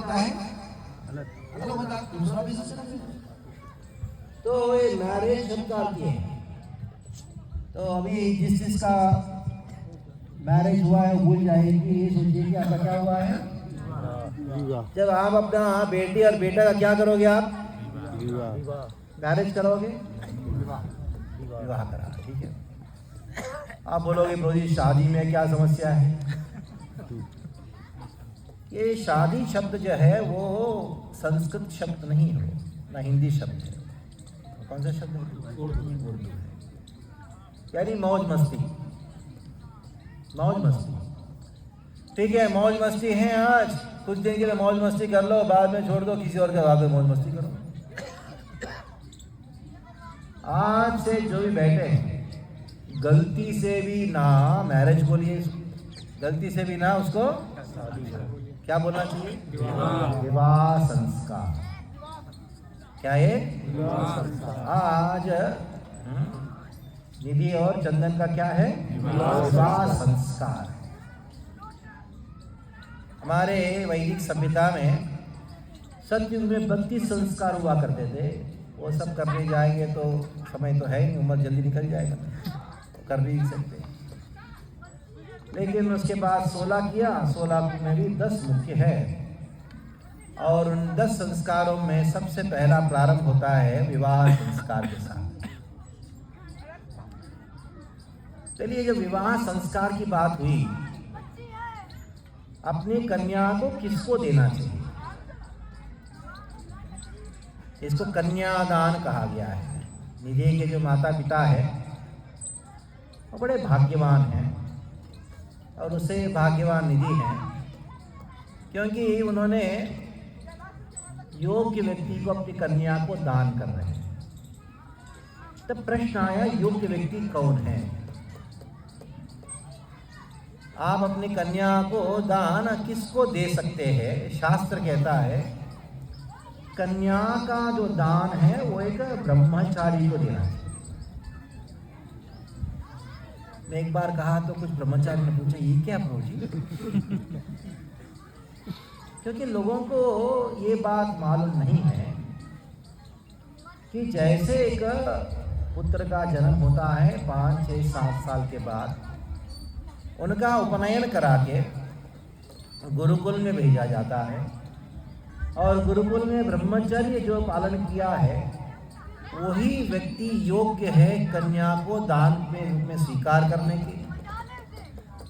होता है अलग होता है, दूसरा भी सबसे अलग है। तो ये मैरिज शब्द का अर्थ ये है। तो अभी जिसका मैरिज हुआ है भूल जाएगी, ये सोचिए कि आपका क्या हुआ है। जब आप अपना बेटी और बेटा का क्या करोगे, आप मैरिज करोगे, विवाह करा, ठीक है। आप बोलोगे प्रभु जी शादी में क्या समस्या है। ये शादी शब्द जो है वो संस्कृत शब्द नहीं है, ना हिंदी शब्द है। कौन सा शब्द है? उर्दू है। यानी मौज मस्ती, मौज मस्ती, ठीक है। मौज मस्ती है, आज कुछ दिन के लिए मौज मस्ती कर लो, बाद में छोड़ दो, किसी और के बाद में मौज मस्ती करो। आज से जो भी बैठे हैं, गलती से भी ना मैरिज बोलिए, गलती से भी ना उसको क्या बोलना चाहिए, विवाह संस्कार। क्या है आज निधि और चंदन का क्या है, विवाह संस्कार। हमारे वैदिक सभ्यता में सतयुग में 32 संस्कार हुआ करते थे। वो सब करने जाएंगे तो समय तो है ही, उम्र जल्दी निकल जाएगा, तो कर नहीं सकते। लेकिन उसके बाद 16 किया, 16 में भी 10 मुख्य है। और उन 10 संस्कारों में सबसे पहला प्रारंभ होता है विवाह संस्कार के साथ। चलिए, जब विवाह संस्कार की बात हुई, अपनी कन्या को किसको देना चाहिए, इसको कन्यादान कहा गया है। निधि के जो माता पिता है वो बड़े भाग्यवान हैं, और उसे भाग्यवान निधि हैं क्योंकि उन्होंने योग्य व्यक्ति को अपनी कन्या को दान कर रहे हैं। तब प्रश्न आया, योग्य व्यक्ति कौन है। आप अपनी कन्या को दान किसको दे सकते हैं। शास्त्र कहता है कन्या का जो दान है वो एक ब्रह्मचारी को देना चाहिए। मैं एक बार कहा तो कुछ ब्रह्मचारी ने पूछा, ये क्या प्रभु जी। क्योंकि लोगों को ये बात मालूम नहीं है कि जैसे एक पुत्र का जन्म होता है 5, 6, 7 साल के बाद, उनका उपनयन करा के गुरुकुल में भेजा जाता है, और गुरुकुल में ब्रह्मचर्य जो पालन किया है वही व्यक्ति योग्य है कन्या को दान के रूप में स्वीकार करने के।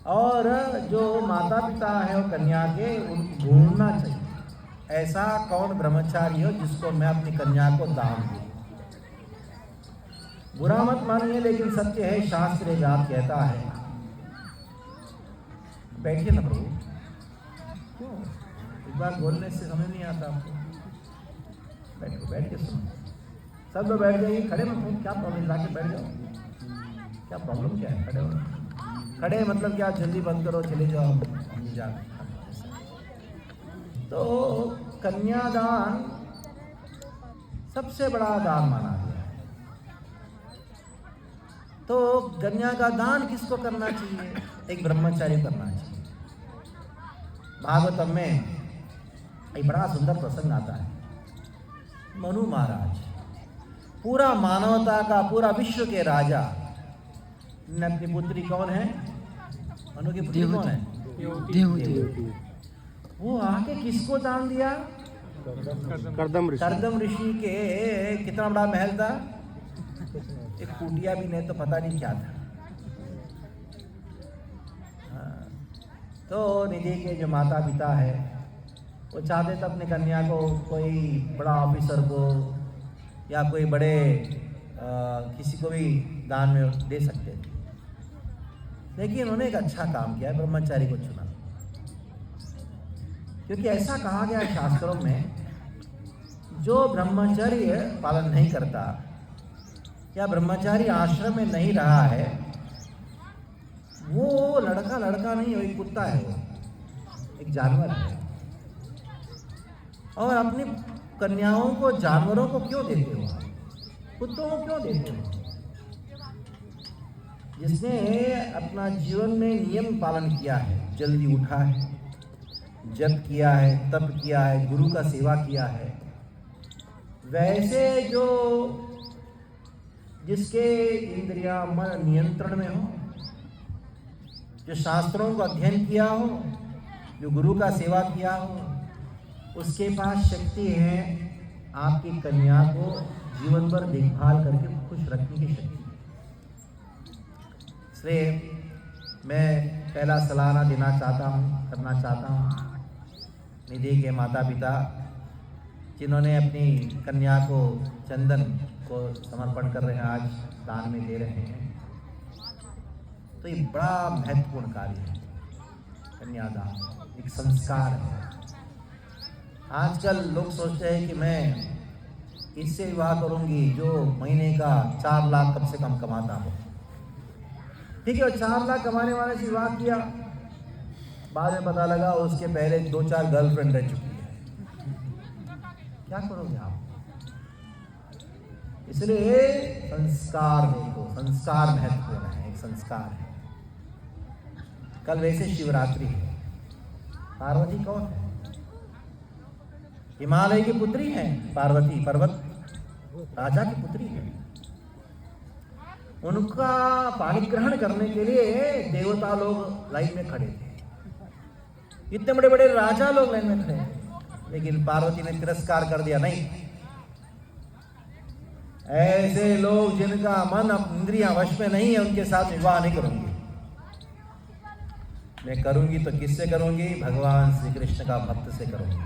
और जो माता पिता है वो कन्या के ढूंढना चाहिए, ऐसा कौन ब्रह्मचारी हो जिसको मैं अपनी कन्या को दान दूं। बुरा मत मानिए, लेकिन सत्य है, शास्त्र जात कहता है। बैठिए ना प्रभु, क्यों एक बार बोलने से समझ नहीं आता आपको। बैठो, बैठ के सुनो, सब लोग बैठ जाइए। खड़े मत हो, क्या प्रॉब्लम, जाके बैठ जाओ। क्या प्रॉब्लम क्या है, खड़े हो। खड़े मतलब क्या, जल्दी बंद करो, चले जाओ, हम जा। तो कन्यादान सबसे बड़ा दान माना गया है। तो कन्या का दान किसको करना चाहिए, एक ब्रह्मचारी करना चाहिए। भागवतम में एक बड़ा सुंदर प्रसंग आता है। मनु महाराज, पूरा मानवता का, पूरा विश्व के राजा, ने अपनी पुत्री कौन है, मनु की पुत्री कौन है, देवहूति। वो आके किसको दान दिया, कर्दम ऋषि के। कितना बड़ा महल था, एक कुटिया भी नहीं तो पता नहीं क्या था। तो निधि के जो माता पिता है वो चाहते थे अपने कन्या को कोई बड़ा ऑफिसर को या कोई बड़े किसी को भी दान में दे सकते थे, लेकिन उन्होंने एक अच्छा काम किया, ब्रह्मचारी को चुना। क्योंकि ऐसा कहा गया शास्त्रों में, जो ब्रह्मचर्य पालन नहीं करता या ब्रह्मचारी आश्रम में नहीं रहा है, वो लड़का नहीं, वो एक कुत्ता है, वो एक जानवर है। और अपनी कन्याओं को जानवरों को क्यों देते हो, कुत्तों को क्यों देते हो। जिसने अपना जीवन में नियम पालन किया है, जल्दी उठा है, जप किया है, तप किया है, गुरु का सेवा किया है, वैसे जो जिसके इंद्रियां मन नियंत्रण में हो, जो शास्त्रों का अध्ययन किया हो, जो गुरु का सेवा किया हो, उसके पास शक्ति है आपकी कन्या को जीवन भर देखभाल करके खुश रखने की शक्ति। इसलिए मैं पहला सलाना देना चाहता हूँ, करना चाहता हूँ निधि के माता पिता जिन्होंने अपनी कन्या को चंदन को समर्पण कर रहे हैं, आज दान में दे रहे हैं। तो ये बड़ा महत्वपूर्ण कार्य है। कन्यादान एक संस्कार है। आजकल लोग सोचते हैं कि मैं इससे विवाह करूंगी जो महीने का 4 लाख कम से कम कमाता हो। ठीक है, 4 लाख कमाने वाले से विवाह किया, बाद में पता लगा उसके पहले 2-4 गर्लफ्रेंड रह चुकी है। क्या करोगे आप? इसलिए संस्कार देखो, संस्कार महत्वपूर्ण है, एक संस्कार है। कल वैसे शिवरात्रि है। पार्वती कौन है? हिमालय की पुत्री है पार्वती, पर्वत राजा की पुत्री है। उनका पाणिग्रहण करने के लिए देवता लोग लाइन में खड़े थे, इतने बड़े बड़े राजा लोग लाइन में खड़े थे, लेकिन पार्वती ने तिरस्कार कर दिया। नहीं, ऐसे लोग जिनका मन इंद्रियां वश में नहीं है उनके साथ विवाह नहीं करूंगी। मैं करूंगी तो किससे करूंगी? भगवान श्री कृष्ण का भक्त से करूंगी,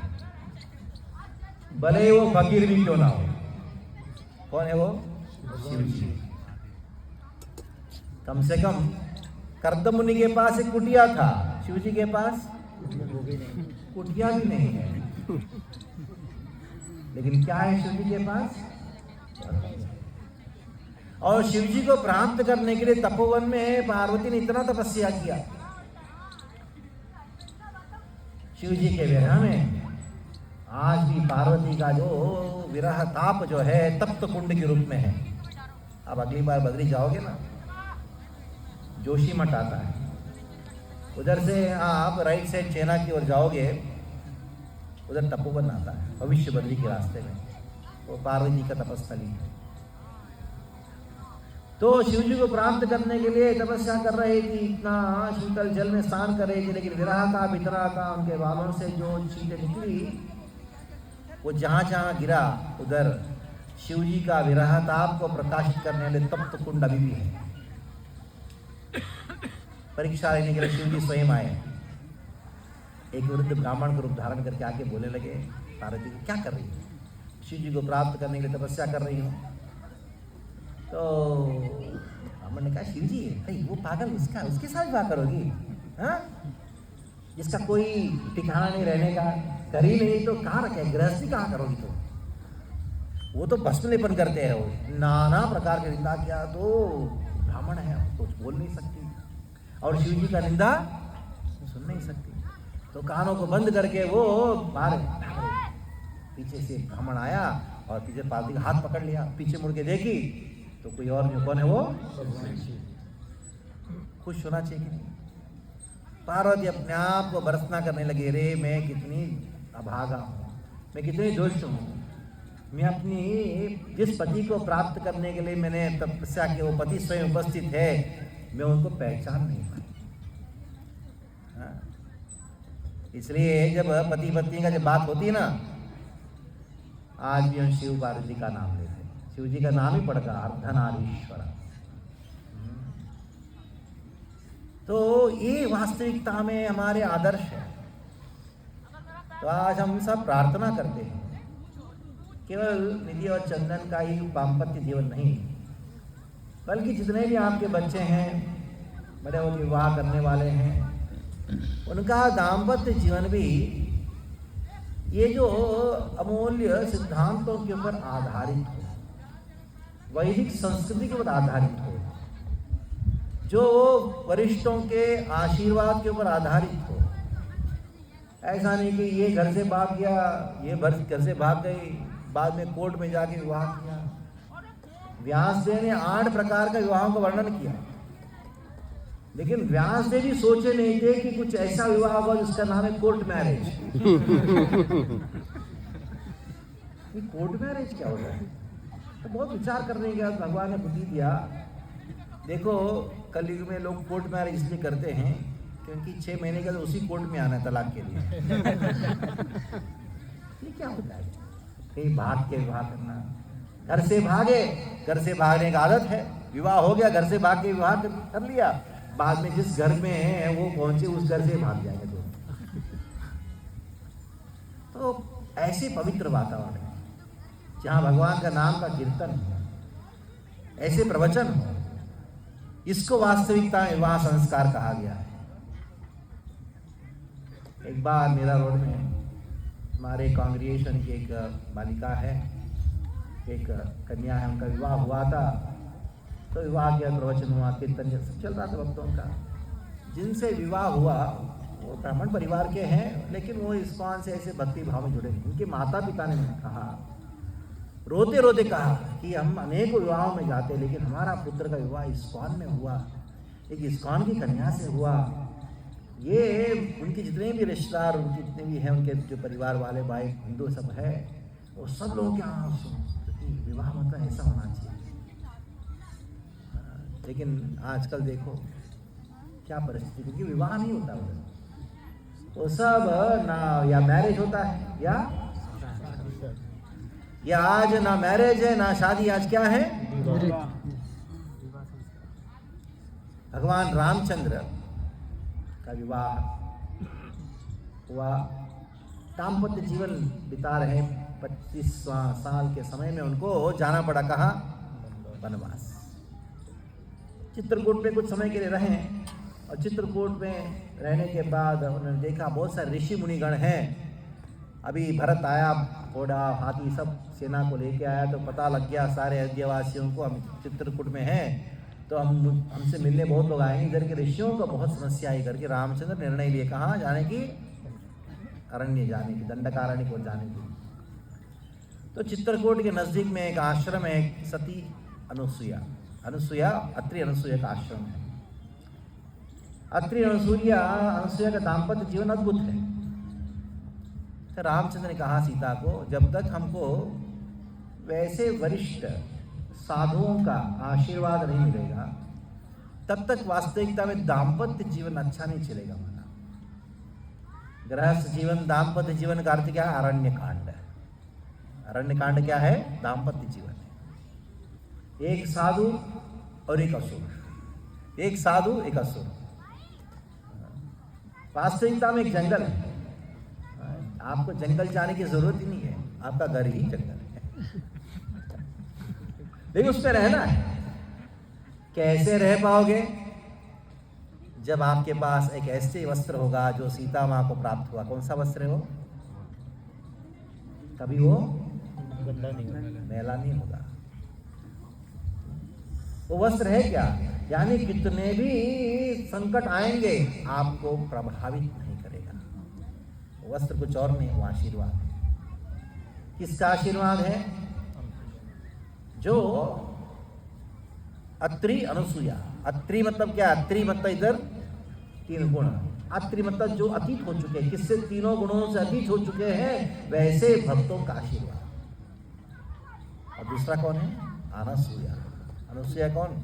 भले वो फकीर भी क्यों ना हो। कौन है वो? शिव जी। कम से कम कर्दम मुनि के पास एक कुटिया था, शिव जी के पास कुटिया भी नहीं है। लेकिन क्या है शिव जी के पास? और शिव जी को प्राप्त करने के लिए तपोवन में पार्वती ने इतना तपस्या किया। शिव जी के विरह में आज भी पार्वती का जो विरह ताप जो है तप्त कुंड के रूप में है। अब अगली बार बद्री जाओगे ना, जोशी मठ आता है, उधर से आप राइट साइड चेना की ओर जाओगे, उधर तपोवन आता है भविष्य बद्री के रास्ते में, वो पार्वती का तपस्थली है। तो शिव जी को प्राप्त करने के लिए तपस्या कर रहे थी, इतना शीतल जल में स्नान कर रही थी, लेकिन विरह था, भीतरा था, उनके बालों से जो चीटें निकली वो जहाँ जहाँ गिरा उधर शिव जी का विरह ताप को प्रकाशित करने वाले तप्त कुंड अभी भी है। परीक्षा लेने के लिए शिव जी स्वयं आए, एक वृद्ध ब्राह्मण को रूप धारण करके आके बोले लगे, पार्वती क्या कर रही है? शिव जी को प्राप्त करने के लिए तपस्या कर रही हूँ। तो ब्राह्मण ने कहा, शिव जी अरे वो पागल, उसके साथ विवाह करोगी? हाँ, जिसका कोई ठिकाना नहीं रहने का, कर ही नहीं तो कहाँ रखे, गृहस्थी कहाँ करोगी? तो वो तो भस्मलेपन करते हैं, वो नाना प्रकार की निंदा किया। तो ब्राह्मण है, कुछ बोल नहीं सकती और शिव जी का निंदा सुन नहीं सकती, तो कानों को बंद करके वो बाहर पीछे से ब्राह्मण आया और पीछे पार्वती का हाथ पकड़ लिया। पीछे मुड़ के देखी तो कोई और नहीं, कौन है वो? खुश होना चाहिए कि नहीं? पार्वती अपने आप को बरसना करने लगी, रे मैं कितनी अभागा हूँ, मैं कितनी दुष्ट हूँ, मैं अपनी जिस पति को प्राप्त करने के लिए मैंने तपस्या की, वो पति स्वयं उपस्थित है, मैं उनको पहचान नहीं पाई। इसलिए जब पति पत्नी का जब बात होती है ना, आज भी हम शिव पार्वती का नाम लेते हैं, शिव जी का नाम ही पड़ता अर्धनारीश्वर। तो ये वास्तविकता में हमारे आदर्श है। तो आज हम सब प्रार्थना करते हैं, केवल निधि और चंदन का ही दाम्पत्य जीवन नहीं, बल्कि जितने भी आपके बच्चे हैं, बड़े वो विवाह करने वाले हैं, उनका दाम्पत्य जीवन भी ये जो अमूल्य सिद्धांतों के ऊपर आधारित हो, वैदिक संस्कृति के ऊपर आधारित हो, जो वरिष्ठों के आशीर्वाद के ऊपर आधारित हो। ऐसा नहीं कि ये घर से भाग गया, ये घर से भाग गई, बाद में कोर्ट में जाके विवाह किया। व्यासदेव ने 8 प्रकार का विवाहों का वर्णन किया। लेकिन व्यास देव भी सोचे नहीं थे कि कुछ ऐसा विवाह होगा जिसका नाम है कोर्ट मैरिज। कोर्ट मैरिज क्या होता है? तो बहुत विचार करने के बाद भगवान ने बुद्धि दिया। देखो कलयुग में लोग कोर्ट मैरिज इसलिए करते हैं क्योंकि 6 महीने का तो उसी कोर्ट में आना है तलाक के लिए। ये क्या होता है? कहीं भाग के विवाह करना, घर से भागे, घर से भागने का आदत है, विवाह हो गया, घर से भाग के विवाह कर लिया, बाद में जिस घर में है वो पहुंचे उस घर से भाग जाएंगे। तो ऐसे पवित्र वातावरण है जहां भगवान का नाम का कीर्तन हो, ऐसे प्रवचन हो, इसको वास्तविकता में विवाह संस्कार कहा गया है। एक बार मेरा रोड में हमारे कांग्रेगेशन की एक बालिका है, एक कन्या है, उनका विवाह हुआ था। तो विवाह के प्रवचन हुआ, कीर्तन सब चल रहा था भक्तों का। जिनसे विवाह हुआ वो ब्राह्मण परिवार के हैं, लेकिन वो इस्कॉन से ऐसे भक्ति भाव में जुड़े नहीं। उनके माता पिता ने कहा, रोते रोते कहा कि हम अनेकों विवाहों में जाते, लेकिन हमारा पुत्र का विवाह इस्कॉन में हुआ, एक इस्कॉन की कन्या से हुआ। ये उनके जितने भी रिश्तेदार, उनके जितने भी हैं, उनके जो परिवार वाले भाई हिंदू सब है, वो सब लोग क्या विवाह मतलब ऐसा होना चाहिए। लेकिन आजकल देखो क्या परिस्थिति, क्योंकि विवाह नहीं होता उधर, वो सब ना या मैरिज होता है या आज ना मैरिज है ना शादी, आज क्या है? भगवान रामचंद्र का विवाह हुआ, दाम्पत्य जीवन बिता रहे 25 साल के समय में उनको जाना पड़ा, कहाँ? वनवास। चित्रकूट में कुछ समय के लिए रहे, और चित्रकूट में रहने के बाद उन्होंने देखा बहुत सारे ऋषि मुनिगण हैं। अभी भरत आया, घोड़ा हाथी सब सेना को लेके आया, तो पता लग गया सारे अयोध्यावासियों को हम चित्रकूट में हैं, तो हमसे मिलने बहुत लोग आएंगे। इधर के ऋषियों को बहुत समस्या आई करके रामचंद्र निर्णय लिए, कहाँ जाने की? अरण्य जाने की, दंडकारण्य को जाने की। तो चित्रकूट के नज़दीक में एक आश्रम है, सती अनुसुया, अत्रि अनुसुया का आश्रम है। अत्रि अनुसुया का दाम्पत्य जीवन अद्भुत है। तो रामचंद्र ने कहा सीता को, जब तक हमको वैसे वरिष्ठ साधुओं का आशीर्वाद नहीं मिलेगा तब तक वास्तविकता में दाम्पत्य जीवन अच्छा नहीं चलेगा। माना गृहस्थ जीवन, दाम्पत्य जीवन का अर्थ क्या है? अरण्य कांड। अरण्य कांड क्या है? दाम्पत्य जीवन। एक साधु और एक असुर, एक साधु एक असुर। वास्तविकता में एक जंगल है, आपको जंगल जाने की जरूरत ही नहीं है, आपका घर ही जंगल है, लेकिन उसमें रहना है। कैसे रह पाओगे? जब आपके पास एक ऐसे वस्त्र होगा जो सीता माँ को प्राप्त हुआ। कौन सा वस्त्र है वो? कभी वो मैला नहीं होगा। वो वस्त्र है क्या? यानी कितने भी संकट आएंगे आपको प्रभावित नहीं करेगा। वस्त्र कुछ और नहीं, वो आशीर्वाद है। किसका आशीर्वाद है? जो अत्रि अनुसुया। अत्रि मतलब क्या? अत्रि मतलब इधर 3 गुण। अत्रि मतलब जो अतीत हो चुके हैं, किससे? 3 गुणों से अतीत हो चुके हैं, वैसे भक्तों का आशीर्वाद। और दूसरा कौन है? अनसूया। अनसूया कौन?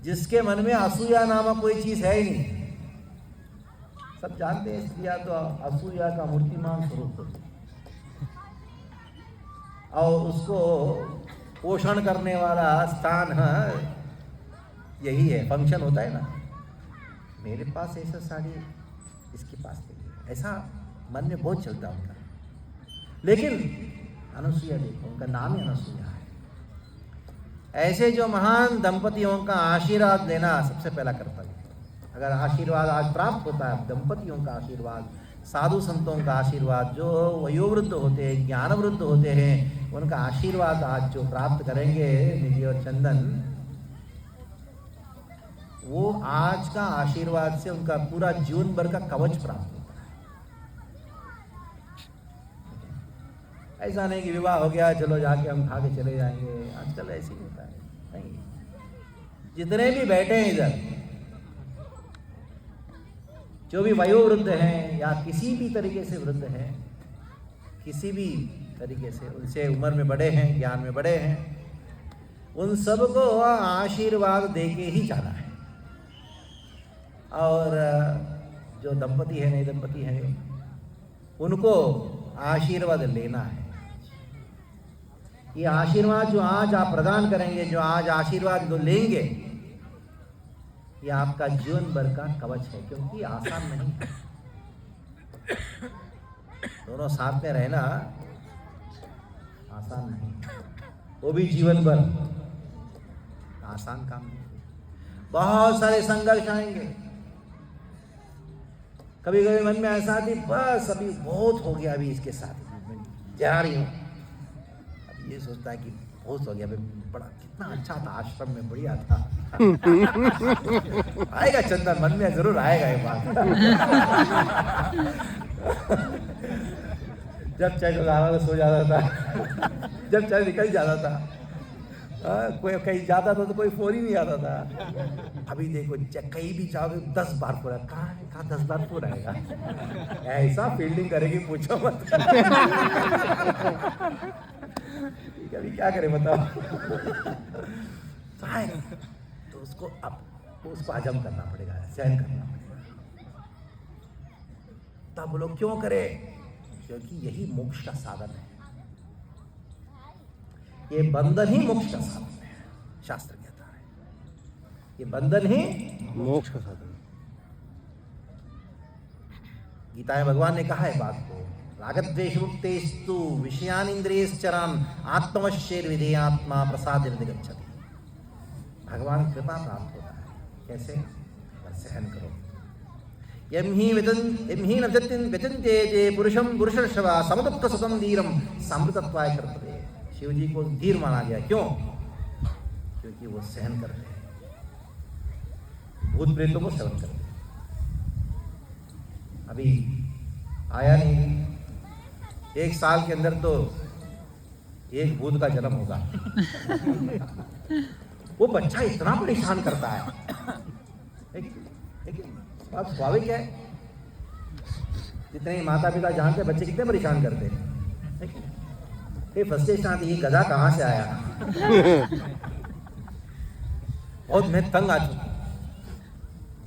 जिसके मन में असूया नामक कोई चीज है ही नहीं। सब जानते हैं स्त्रियां तो असूया का मूर्तिमान स्वरूप होती है, और उसको पोषण करने वाला स्थान यही है। फंक्शन होता है ना, मेरे पास ऐसा साड़ी, इसके पास नहीं, ऐसा मन में बहुत चलता उनका। लेकिन अनुसुईया देखो, उनका नाम ही अनुसुईया है। ऐसे जो महान दंपतियों का आशीर्वाद लेना सबसे पहला कर्तव्य। अगर आशीर्वाद आज प्राप्त होता है, दंपतियों का आशीर्वाद, साधु संतों का आशीर्वाद, जो वयोवृद्ध होते हैं, ज्ञानवृद्ध होते हैं, उनका आशीर्वाद आज जो प्राप्त करेंगे निधि और चंदन, वो आज का आशीर्वाद से उनका पूरा जीवन भर का कवच प्राप्त होता है। ऐसा नहीं कि विवाह हो गया चलो जाके हम खा के चले जाएंगे, आजकल ऐसे ही होता है। नहीं, जितने भी बैठे हैं इधर, जो भी वयोवृद्ध हैं या किसी भी तरीके से वृद्ध हैं, किसी भी तरीके से उनसे उम्र में बड़े हैं, ज्ञान में बड़े हैं, उन सबको आशीर्वाद दे के ही जाना है। और जो दंपति है, नए दंपति हैं, उनको आशीर्वाद लेना है। ये आशीर्वाद जो आज आप प्रदान करेंगे, जो आज आशीर्वाद जो लेंगे, ये आपका जीवन भर का कवच है, क्योंकि आसान नहीं है। दोनों साथ में रहना आसान नहीं, वो भी जीवन भर आसान काम नहीं। बहुत सारे संघर्ष आएंगे। कभी कभी मन में ऐसा आती, बस अभी बहुत हो गया, अभी इसके साथ जा रही हूँ। अब ये सोचता है कि बहुत हो गया, अभी बड़ा कितना अच्छा था, आश्रम में बढ़िया था। आएगा चंदन, मन में जरूर आएगा ये बात। जब चाहे तो सो जाता था, जब चाहे निकल जाता था। कोई कहीं जाता था तो कोई फोन ही नहीं आता था। अभी देखो कहीं भी जाओगे 10 बार फोन, कहाँ 10 बार फोन आएगा। ऐसा फील्डिंग करेगी पूछो मत। अभी क्या करें बताओ। तो उसको हजम करना पड़ेगा, सहन करना पड़ेगा। तब लोग क्यों करें? क्योंकि यही मोक्ष का साधन है। ये बंधन ही मोक्ष का साधन है, शास्त्र कहता है। ये बंधन ही मोक्ष का साधन। गीता में भगवान ने कहा है बात को, रागद्वेष मुक्तेस्तु विषयानिंद्रियश्चरान आत्मवश्येर विधेयात्मा प्रसादेन गच्छति। भगवान कृपा प्राप्त होता है। कैसे? अगर सहन करो। यम ही न व्यतिन्ते पुरुषम पुरुषर्षवा समदुःख सुखम धीरम समृतत्वाय कर्तव्य। शिव जी को धीर माना गया। क्यों? क्योंकि वो सहन करते हैं, भूत प्रेतों को सहन करते हैं। अभी आया नहीं, 1 साल के अंदर तो एक भूत का जन्म होगा। वो बच्चा इतना परेशान करता है, बात स्वाभाविक है। जितने माता पिता जानते हैं बच्चे कितने परेशान करते हैं। फ्रस्ट्रेशन आती है, ये गधा कहाँ से आया। और मैं तंग आ चुका।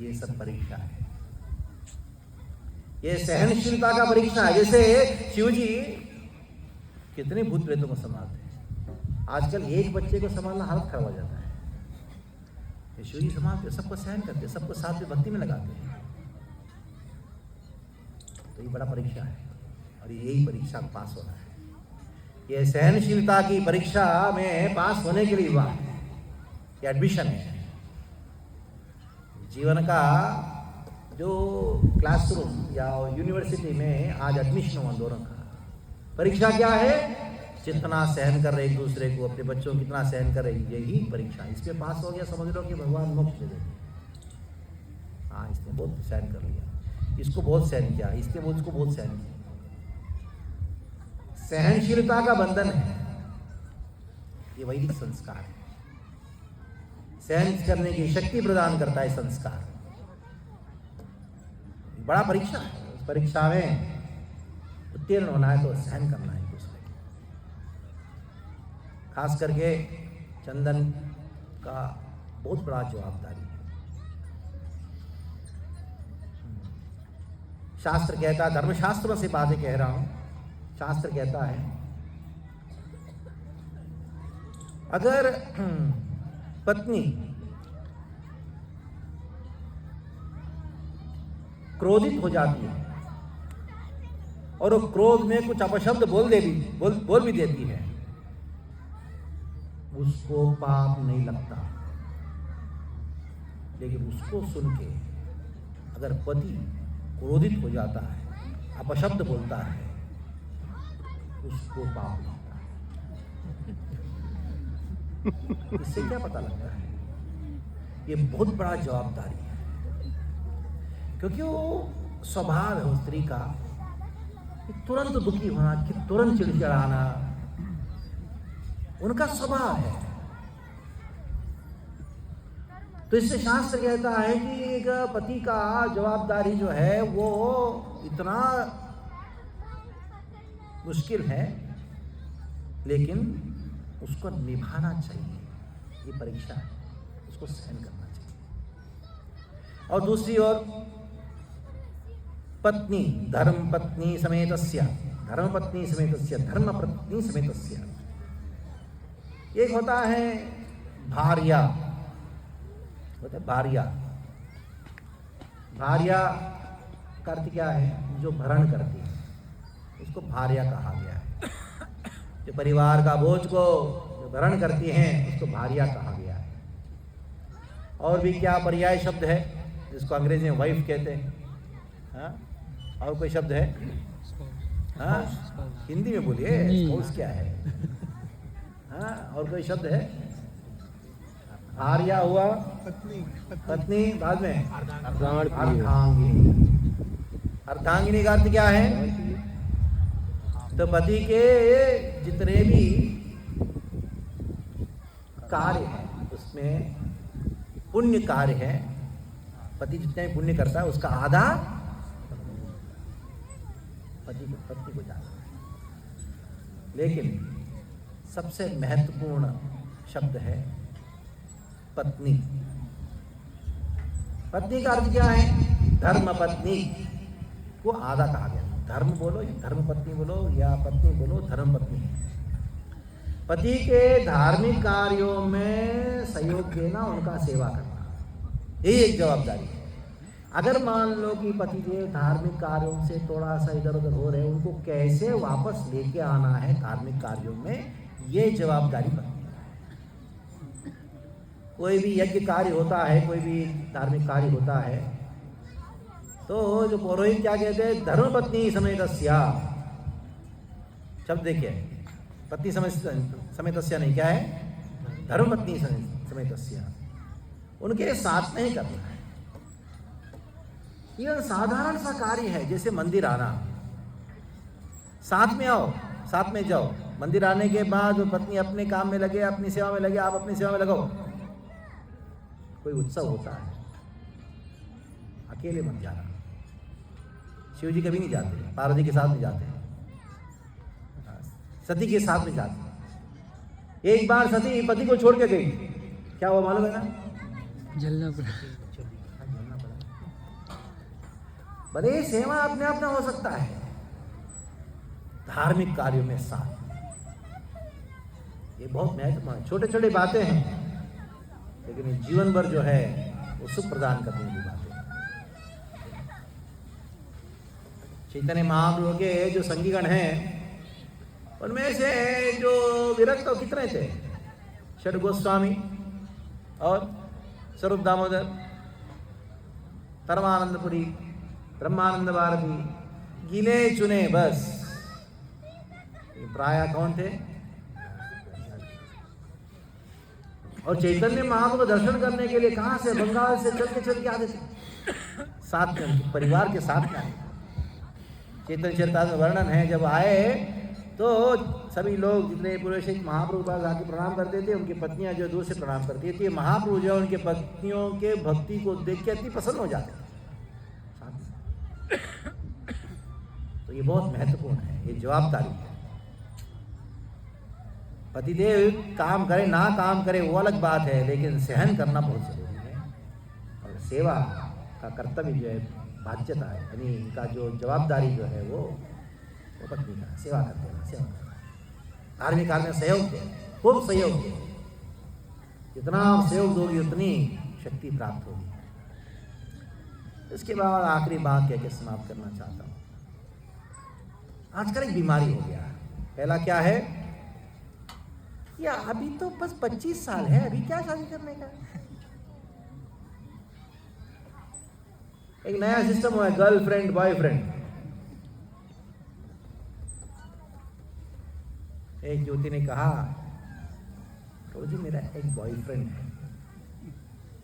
ये सब परीक्षा है, ये सहनशीलता का परीक्षा है। जैसे शिव जी कितने भूत प्रेतों को संभालते हैं। आजकल एक बच्चे को संभालना हालत खराब हो जाता है। शिव जी संभालते, सबको सहन करते, सबको साथ में भक्ति में लगाते हैं। तो ये बड़ा परीक्षा है, और यही परीक्षा में पास होना है। ये सहनशीलता की परीक्षा में पास होने के लिए ये एडमिशन है। जीवन का जो क्लासरूम या यूनिवर्सिटी में आज एडमिशन हुआ दोनों का। परीक्षा क्या है? जितना सहन कर रहे एक दूसरे को, अपने बच्चों को कितना सहन कर रहे, यही परीक्षा। इस पे पास हो गया, समझ लो कि भगवान मोक्ष दे देंगे। हाँ, इसने बहुत सहन कर लिया, इसको बहुत सहन किया, उसको बहुत सहन किया। सहनशीलता का बंधन है, ये वैदिक संस्कार है। सहन करने की शक्ति प्रदान करता है संस्कार। बड़ा परीक्षा है। उस परीक्षा में उत्तीर्ण होना है तो सहन करना है दूसरे को। खास करके चंदन का बहुत बड़ा जवाबदारी है। शास्त्र कहता है, धर्मशास्त्रों से बातें कह रहा हूं, शास्त्र कहता है अगर पत्नी क्रोधित हो जाती है और वो क्रोध में कुछ अपशब्द बोल भी देती है, उसको पाप नहीं लगता। लेकिन उसको सुन के अगर पति क्रोधित हो जाता है, अपशब्द बोलता है, उसको पाप लगता है। इससे क्या पता लगता है? ये बहुत बड़ा जवाबदारी है, क्योंकि वो स्वभाव है उस स्त्री का कि तुरंत दुखी होना, कि तुरंत चिड़चिड़ाना, उनका स्वभाव है। तो इससे शास्त्र कहता है कि एक पति का जवाबदारी जो है वो इतना मुश्किल है, लेकिन उसको निभाना चाहिए। ये परीक्षा है, उसको सहन करना चाहिए। और दूसरी ओर पत्नी धर्म पत्नी समेतस्य, धर्म पत्नी समेतस्य, धर्म पत्नी समेतस्य। एक होता है भार्या, होता है भार्या। भार्या का अर्थ क्या है? जो भरण करती है, उसको भार्या कहा गया है। जो परिवार का बोझ को जो भरण करती हैं उसको भार्या कहा गया है। और भी क्या पर्याय शब्द है जिसको अंग्रेजी में वाइफ कहते हैं? हाँ, और कोई शब्द है? हाँ, हिंदी में बोलिए, स्पाउस क्या है? हाँ, और कोई शब्द है? भार्या हुआ पत्नी, पत्नी बाद में अर्धांगिनी। अर्धांगिनी का अर्थ क्या है? तो पति के जितने भी कार्य हैं उसमें पुण्य कार्य है, पति जितने भी पुण्य करता है उसका आधा पत्नी को जाता है। लेकिन सबसे महत्वपूर्ण शब्द है पत्नी। पत्नी का अर्थ क्या है? धर्म पत्नी को आधा कहा गया। धर्म बोलो या धर्म पत्नी बोलो या पत्नी बोलो, धर्म पत्नी। पति के धार्मिक कार्यों में सहयोग देना, उनका सेवा करना, यही एक जवाबदारी है। अगर मान लो कि पतिदेव धार्मिक कार्यों से थोड़ा सा इधर उधर हो रहे, उनको कैसे वापस लेके आना है धार्मिक कार्यों में, ये जवाबदारी बनती है। कोई भी यज्ञ कार्य होता है, कोई भी धार्मिक कार्य होता है, तो जो पुरोहित क्या कहते हैं? धर्मपत्नी समेतस्य। शब्द देखिए, पत्नी समेतस्य नहीं, क्या है? धर्मपत्नी समेतस्य। उनके साथ में ही करना है। यह साधारण सा कार्य है, जैसे मंदिर आना। साथ में आओ, साथ में जाओ। मंदिर आने के बाद पत्नी अपने काम में लगे, अपनी सेवा में लगे, आप अपनी सेवा में लगो। कोई उत्सव होता है, अकेले मत जाना। शिव जी कभी नहीं जाते, पार्वती के साथ नहीं जाते, सती के साथ में जाते। एक बार सती पति को छोड़ के गई, क्या हुआ मालूम है ना? जलना पड़ा। भले सेवा अपने आप ना हो सकता है, धार्मिक कार्यों में साथ, ये बहुत महत्वपूर्ण। छोटे छोटे बातें हैं, लेकिन जीवन भर जो है वो सुख प्रदान करने की बातें। चैतन्य महाप्रभु के जो संगीगण हैं, उनमें से जो विरक्त कितने थे? षड गोस्वामी और स्वरूप दामोदर, परमानंदपुरी, ब्रह्मानंद भारती, गिने चुने बस। प्राय कौन थे? और चैतन्य महाप्रभु दर्शन करने के लिए कहाँ से? बंगाल से चल के आते थे, साथ में परिवार के साथ में आए। चैतन्य चरितामृत में वर्णन है, जब आए तो सभी लोग जितने पुरुषिक महाप्रभु पास आके प्रणाम करते थे, उनकी पत्नियां जो दूर से प्रणाम करती थी। महाप्रभु जो उनके पत्नियों के भक्ति को देख के अति प्रसन्न हो जाते थे। तो ये बहुत महत्वपूर्ण है, ये जवाबदारी है। पतिदेव काम करे ना काम करे वो अलग बात है, लेकिन सहन करना बहुत जरूरी है। और सेवा का कर्तव्य जो है, बाध्यता है, यानी इनका जो जवाबदारी जो है वो पत्नी का सेवा करते हैं, सेवा करते। धार्मिक कार्य में सहयोग दे, खूब सहयोग दे। जितना सहयोग दोगी उतनी शक्ति प्राप्त होगी। इसके बाद आखिरी बात कह के समाप्त करना चाहता हूँ। आजकल एक बीमारी हो गया है। पहला क्या है? या अभी तो बस 25 साल है, अभी क्या शादी करने का? एक नया सिस्टम हुआ है, गर्लफ्रेंड बॉयफ्रेंड। एक ज्योति ने कहा, तो जी मेरा एक बॉयफ्रेंड है।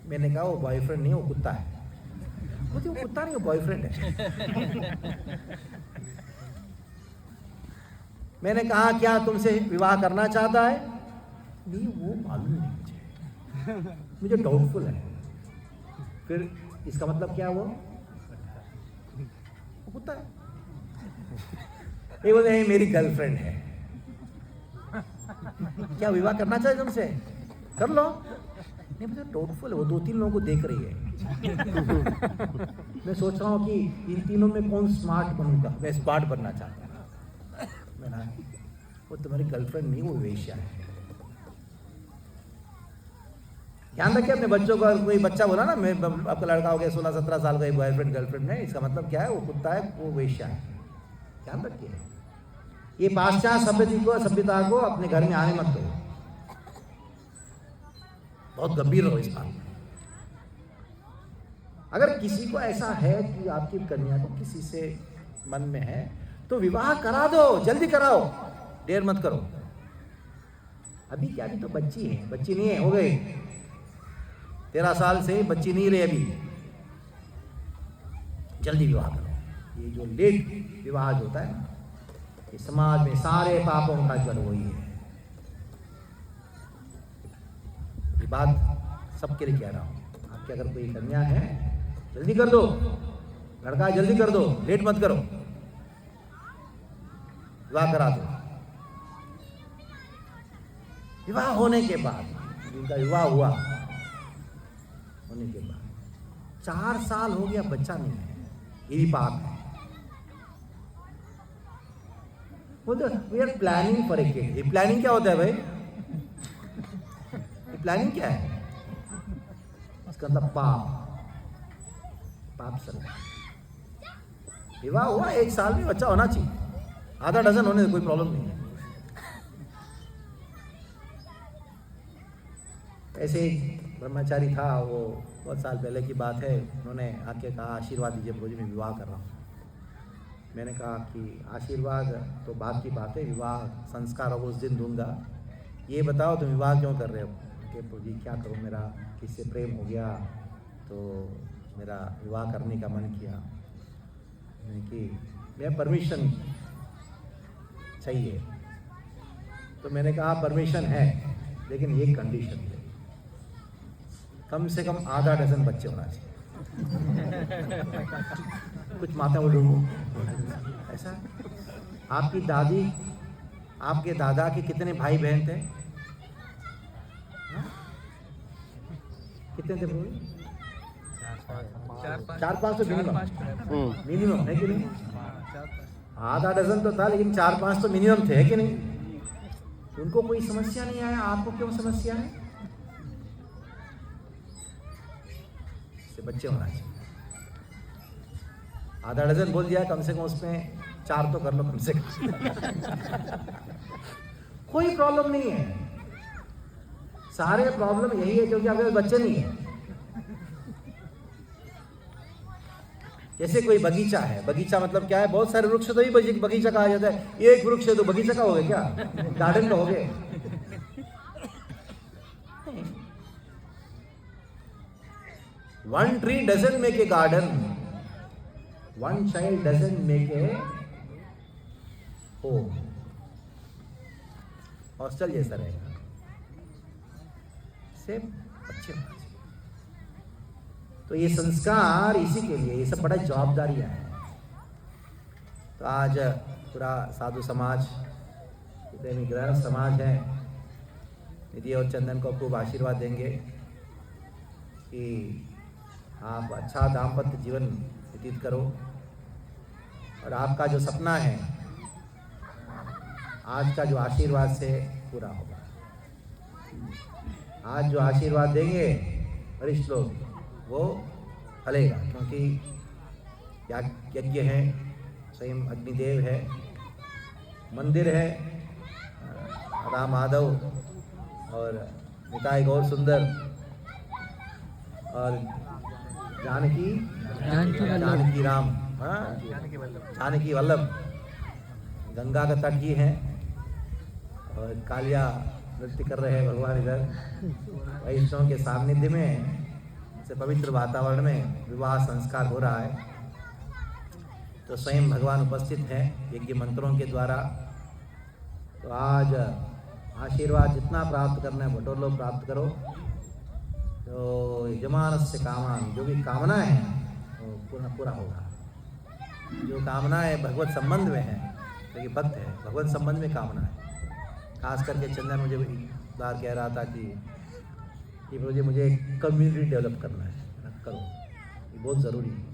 मैंने कहा वो बॉयफ्रेंड नहीं, वो कुत्ता है। वो कुत्ता नहीं, वो बॉयफ्रेंड है। मैंने कहा क्या तुमसे विवाह करना चाहता है? नहीं, वो मालूम नहीं मुझे डाउटफुल है। फिर इसका मतलब क्या वो कुत्ता है। ये बोलते हैं मेरी गर्लफ्रेंड है, क्या विवाह करना चाहिए तुमसे? कर लो। नहीं मुझे डाउटफुल है, वो 2-3 लोगों को देख रही है। मैं सोच रहा हूँ कि इन तीनों में कौन स्मार्ट बनूंगा। मैं स्मार्ट बनना चाहता हूँ। मैंने वो तुम्हारी गर्लफ्रेंड नहीं, वो वेश्या है। ध्यान रखिए अपने बच्चों का। कोई बच्चा बोला ना मैं आपका लड़का हो गया 16-17 साल का, बॉयफ्रेंड गर्लफ्रेंड है, इसका मतलब क्या है? वो कुत्ता है, वो वेश्या है। ध्यान रखिए, ये पाश्चात्य सभ्यता को अपने घर में आने मत दो। बहुत गंभीर रहो इस बात में। अगर किसी को ऐसा है कि आपकी कन्या को किसी से मन में है तो विवाह करा दो, जल्दी कराओ, देर मत करो। अभी क्या, अभी तो बच्ची है, बच्ची नहीं है, हो गई 13 साल से बच्ची नहीं रही अभी, जल्दी विवाह करो। ये जो लेट विवाह होता है ना, ये समाज में सारे पापों का जड़ वही है। ये बात सबके लिए कह रहा हूं। आपके अगर कोई कन्या है जल्दी कर दो, लड़का जल्दी कर दो, लेट मत करो, विवाह करा दो। विवाह होने के बाद, जिनका विवाह हुआ होने के बाद 4 साल हो गया बच्चा नहीं है, ये भी पाप है। We are planning for a kid. ये प्लानिंग क्या होता है भाई? ये प्लानिंग क्या है? इसका मतलब पाप सर। विवाह हुआ 1 साल में बच्चा होना चाहिए, आधा डजन होने से कोई प्रॉब्लम नहीं है। ऐसे एक ब्रह्मचारी था, वो बहुत साल पहले की बात है, उन्होंने आके कहा आशीर्वाद दीजिए प्रभु जी, मैं विवाह कर रहा हूँ। मैंने कहा कि आशीर्वाद तो बात की बात है, विवाह संस्कार अब उस दिन दूंगा, ये बताओ तुम विवाह क्यों कर रहे हो? कि प्रभु जी क्या करूँ, मेरा किससे प्रेम हो गया तो मेरा विवाह करने का मन किया। कि मैं परमिशन चाहिए, तो मैंने कहा परमिशन है लेकिन ये कंडीशन है, कम से कम आधा डजन बच्चे होना चाहिए। कुछ माता बोलो ऐसा। आपकी दादी, आपके दादा के कितने भाई बहन थे? कितने थे बोलो? 4-5 तो मिनिमम है कि नहीं? आधा डजन तो था लेकिन 4-5 तो मिनिमम थे, है कि नहीं? उनको कोई समस्या नहीं आया, आपको क्यों समस्या है? से बच्चे होना चाहिए। आधा डजन बोल दिया, कम से कम उसमें 4 तो कर लो कम से कम। कोई प्रॉब्लम नहीं है। सारे प्रॉब्लम यही है क्योंकि आपके बच्चे नहीं है। जैसे कोई बगीचा है, बगीचा मतलब क्या है? बहुत सारे वृक्ष तो ही बगीचा कहा जाता है। एक वृक्ष है तो बगीचा का हो गया क्या? गार्डन का हो गया? 1 tree doesn't make a garden, 1 child doesn't make a home। Hostel जैसा रहेगा, सेम अच्छे। तो ये संस्कार इसी के लिए, ये सब बड़ा जवाबदारियां हैं। तो आज पूरा साधु समाज, प्रेमी ग्रह समाज है, निधि और चंदन को खूब आशीर्वाद देंगे कि आप अच्छा दाम्पत्य जीवन व्यतीत करो, और आपका जो सपना है आज का जो आशीर्वाद से पूरा होगा। आज जो आशीर्वाद देंगे वरिष्ठ लोग वो फलेगा, क्योंकि यज्ञ है, स्वयं अग्निदेव है, मंदिर है, राधा माधव और निताई गौर सुंदर और जानकी राम, जानकी वल्लभ, गंगा का तट ही है, और कालिया नृत्य कर रहे हैं भगवान इधर। वैष्णव के सानिध्य में से पवित्र वातावरण में विवाह संस्कार हो रहा है। तो स्वयं भगवान उपस्थित हैं यज्ञ मंत्रों के द्वारा। तो आज आशीर्वाद जितना प्राप्त करना है बटोर लो, प्राप्त करो। तो यजमानस्य कामान, जो भी कामना है वो पूरा होगा। जो कामनाएं भगवत संबंध में है, क्योंकि भक्त है, भगवत संबंध में कामना है। खास करके चंदन मुझे एक बार कह रहा था कि मुझे कम्युनिटी डेवलप करना है, करो, ये बहुत ज़रूरी है।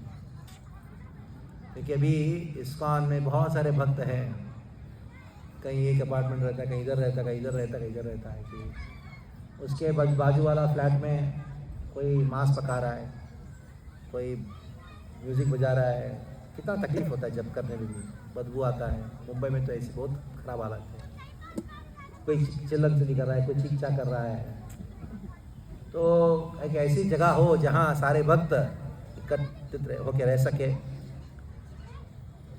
क्योंकि अभी इस्कॉन में बहुत सारे भक्त हैं, कहीं एक अपार्टमेंट रहता है, कहीं इधर रहता है, कहीं इधर रहता है, कहीं इधर रहता है, कि उसके बाजू वाला फ्लैट में कोई मांस पका रहा है, कोई म्यूज़िक बजा रहा है। कितना तकलीफ होता है जब करने में भी, बदबू आता है। मुंबई में तो ऐसी बहुत ख़राब हालत है, कोई चिल्लम चली कर रहा है, कोई चीख चाक कर रहा है। तो एक ऐसी जगह हो जहाँ सारे भक्त एकत्रित होकर रह सके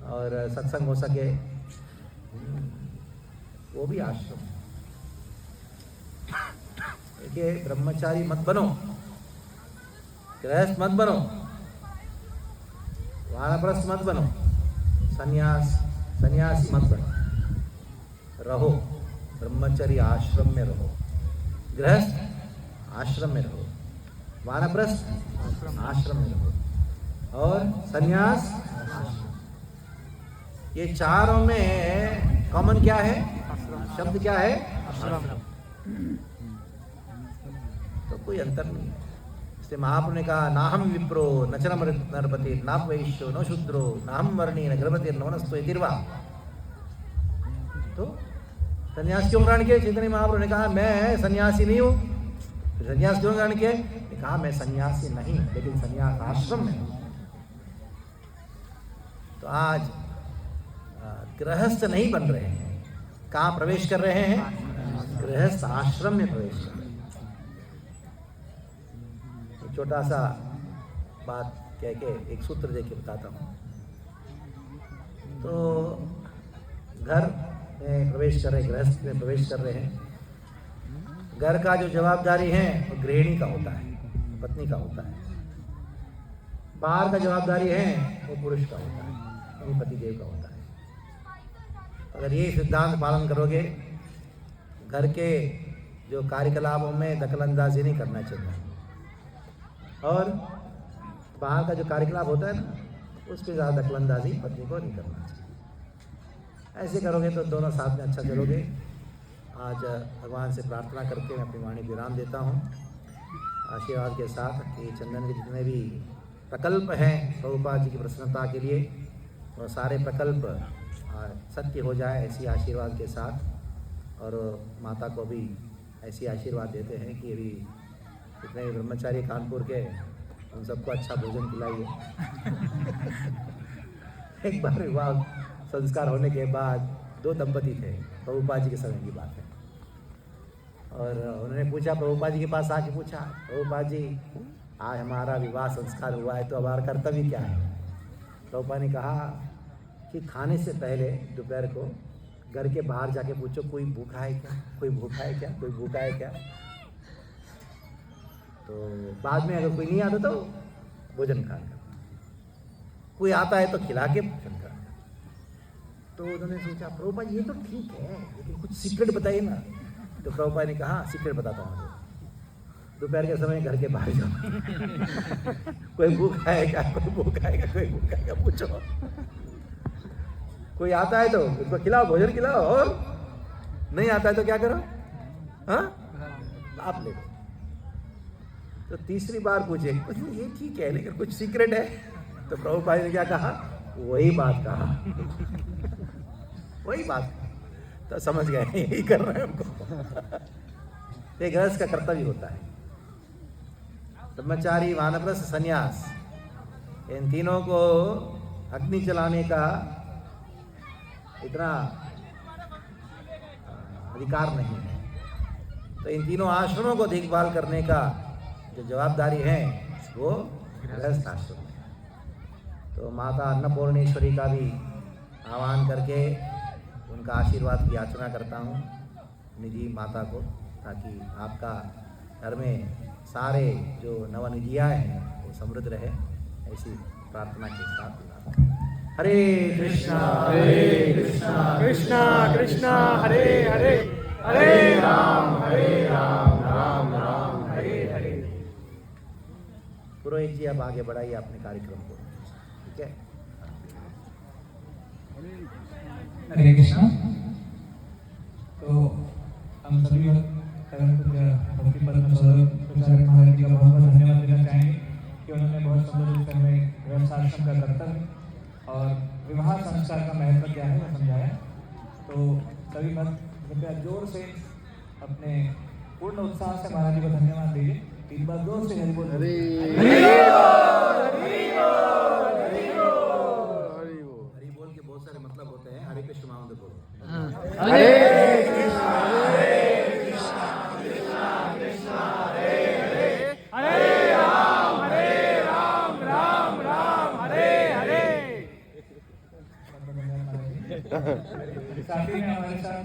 और सत्संग हो सके, वो भी आश्रम। देखिए, ब्रह्मचारी मत बनो, गृहस्थ मत बनो, वानप्रस्थ मत बनो, सन्यासी मत बनो। रहो ब्रह्मचर्य आश्रम में रहो, गृहस्थ आश्रम में रहो, वानप्रस्थ आश्रम में रहो, और सन्यास आश्रम। ये चारों में कॉमन क्या है? शब्द क्या है? आश्रम। तो कोई अंतर नहीं है। इसलिए महाप्रभु ने कहा, नाहम विप्रो न च नरपति न वैश्यो न शूद्रो नाहम वर्णी न गर्भवती न वनस्तो यतिर्वा। तो सन्यास क्यों ग्रहण किया? चैतन्य महाप्रभु ने कहा, मैं सन्यासी नहीं हूँ। सन्यास क्यों ग्रहण किया? कहा, मैं सन्यासी नहीं, लेकिन सन्यास आश्रम में हूँ। तो आज गृहस्थ नहीं बन रहे हैं, कहाँ प्रवेश कर रहे हैं? गृहस्थ आश्रम में प्रवेश कर रहे हैं। छोटा सा बात कह के एक सूत्र दे के बताता हूँ। तो घर में प्रवेश कर रहे, गृहस्थ में प्रवेश कर रहे हैं। घर का जो जवाबदारी है वो गृहिणी का होता है, पत्नी का होता है। बाहर का जवाबदारी है वो पुरुष का होता है, पतिदेव का होता है। अगर ये सिद्धांत पालन करोगे, घर के जो कार्यकलापों में दखलंदाजी नहीं करना चाहिए, और बाहर का जो कार्यकलाप होता है ना, उस पर ज़्यादा दखलंदाजी पत्नी को नहीं करना चाहिए। ऐसे करोगे तो दोनों साथ में अच्छा चलोगे। आज भगवान से प्रार्थना करके मैं अपनी वाणी विराम देता हूँ, आशीर्वाद के साथ कि चंदन के जितने भी प्रकल्प हैं प्रभुपाद जी की प्रसन्नता के लिए, वो सारे प्रकल्प सत्य हो जाए, ऐसी आशीर्वाद के साथ। और माता को भी ऐसी आशीर्वाद देते हैं कि अभी जितने भी ब्रह्मचारी कानपुर के, उन सबको अच्छा भोजन खिलाइए। एक बार विवाह संस्कार होने के बाद 2 दंपति थे, प्रभुपाद जी के समय की बात है, और उन्होंने पूछा, प्रभुपाद जी के पास आके पूछा, प्रभुपाद जी आज हमारा विवाह संस्कार हुआ है, तो हमारा कर्तव्य क्या है? प्रभुपाद ने कहा कि खाने से पहले दोपहर को घर के बाहर जाके पूछो, कोई भूखा है क्या, कोई भूखा है क्या, कोई भूखा है क्या। तो बाद में अगर कोई नहीं आता तो भोजन खाना, कोई आता है तो खिला के भोजन करना। तो उन्होंने सोचा, प्रभुपाद ये तो ठीक है, लेकिन कुछ सीक्रेट बताइए ना। तो प्रभुपाद ने कहा, सीक्रेट बताता हूँ, दोपहर के समय घर के बाहर जाओ, कोई भूखा है क्या, कोई भूखा है क्या, कोई भूखा है क्या पूछो। कोई आता है तो उसको खिलाओ, भोजन खिलाओ, और नहीं आता है तो क्या करो? हाँ, आप ले लो। तो तीसरी बार पूछे, ये ठीक है लेकिन कुछ सीक्रेट है। तो प्रभुपाद ने क्या कहा? वही बात कहा, वही बात। तो समझ गए, यही कर रहे हैं हमको। ये गृहस्थ का कर्तव्य होता है। ब्रह्मचारी, वानप्रस्थ, सन्यास, इन तीनों को अग्नि जलाने का इतना अधिकार नहीं है। तो इन तीनों आश्रमों को देखभाल करने का जो जवाबदारी है वो गृहस्थ आश्रम है। तो माता अन्नपूर्णेश्वरी का भी आह्वान करके उनका आशीर्वाद की याचना करता हूँ निधि माता को, ताकि आपका घर में सारे जो नवनिधियाँ हैं वो समृद्ध रहे, ऐसी प्रार्थना के साथ। हरे कृष्णा कृष्णा कृष्णा हरे हरे, हरे राम राम राम हरे हरे। पुरोहित जी, आप आगे बढ़ाइए अपने कार्यक्रम को, ठीक है। हरे कृष्णा। तो हम सभी भक्ति पद्म प्रचारक महाराज जी का बहुत बहुत धन्यवाद देना चाहेंगे कि उन्होंने बहुत सुंदर रूप से हमें गृहस्थाश्रम का कर्तव्य और विवाह संस्कार का महत्व क्या है वो समझाया। तो सभी भक्त कृपया जोर से अपने पूर्ण उत्साह से महाराज जी को धन्यवाद दीजिए। तीन बार जोर से हरि बोल। हरि बोल के बहुत सारे मतलब होते हैं। हरे कृष्ण महामंत्र बोलो। साथ ही में हमारे साथ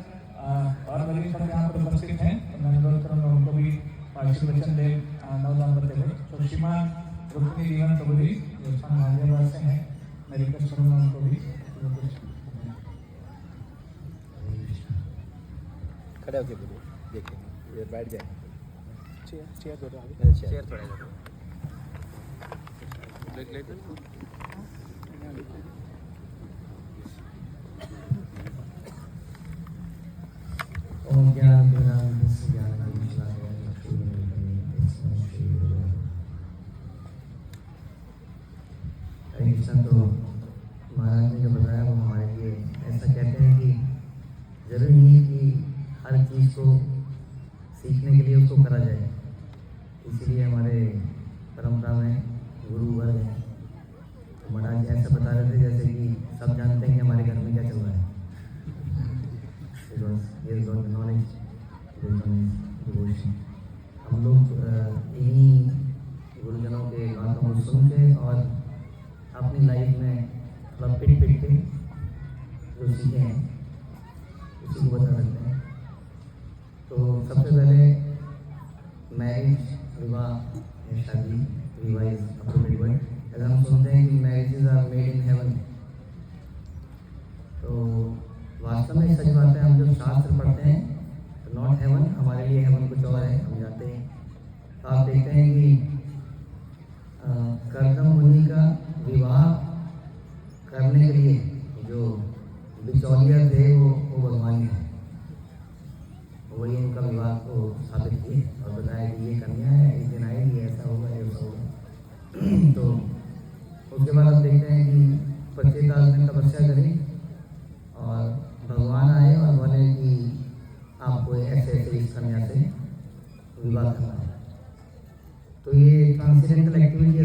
और वरिष्ठ यहाँ पर उपस्थित हैं, मैं अनुरोध करूँगा उनको भी आशीर्वचन दे नवदान करते हुए। तो श्रीमान रुक्मिणी जीवन प्रभु जी जो गाजियाबाद से हैं, मैं रिक्वेस्ट करूँगा उनको भी खड़े होके बोलिए, देखिए बैठ जाए। चेयर थोड़ा ओम ज्ञान ज्ञान तो महाराज ने जो बताया वो हमारे लिए ऐसा कहते हैं कि जरूरी नहीं है कि हर चीज़ को सीखने के लिए उसको करा जाए। इसीलिए हमारे परंपरा में गुरु वर्ग हैं। तो महाराज जी ऐसा बता रहे थे जैसे कि सब जानते हैं कि हमारे घर में क्या चल रहा है। नॉलेज डिवोशन हम लोग इन्हीं गुरुजनों के बातों को सुन के और अपनी लाइफ में थोड़ा पिट के जो सीखे हैं उसी को बता सकते हैं। तो सबसे पहले मैरिज, विवाह या शादी, विवाह इज अप्रोप्रिएट वर्ड। अगर हम सुनते हैं कि marriages are made in heaven, तो वास्तव में सच बात है। हम जब शास्त्र पढ़ते हैं तो नॉट हेवन, हमारे लिए हेवन कुछ और है, हम जाते हैं। तो आप देखते हैं कि कर्दम मुनि का विवाह करने के लिए जो बिचौलिया थे वो भगवान है। वही उनका विवाह को साबित किए और बताया कि ये कन्या है, इस दिन आएगी, ऐसा होगा, ऐसा होगा। तो उसके बाद आप देखते हैं कि 25 दिन तपस्या करी और भगवान आए और बोले कि आपको ऐसे ऐसे इस कन्या से विवाह करना है। तो ये ट्रांसेंडेंटल एक्टिविटी है,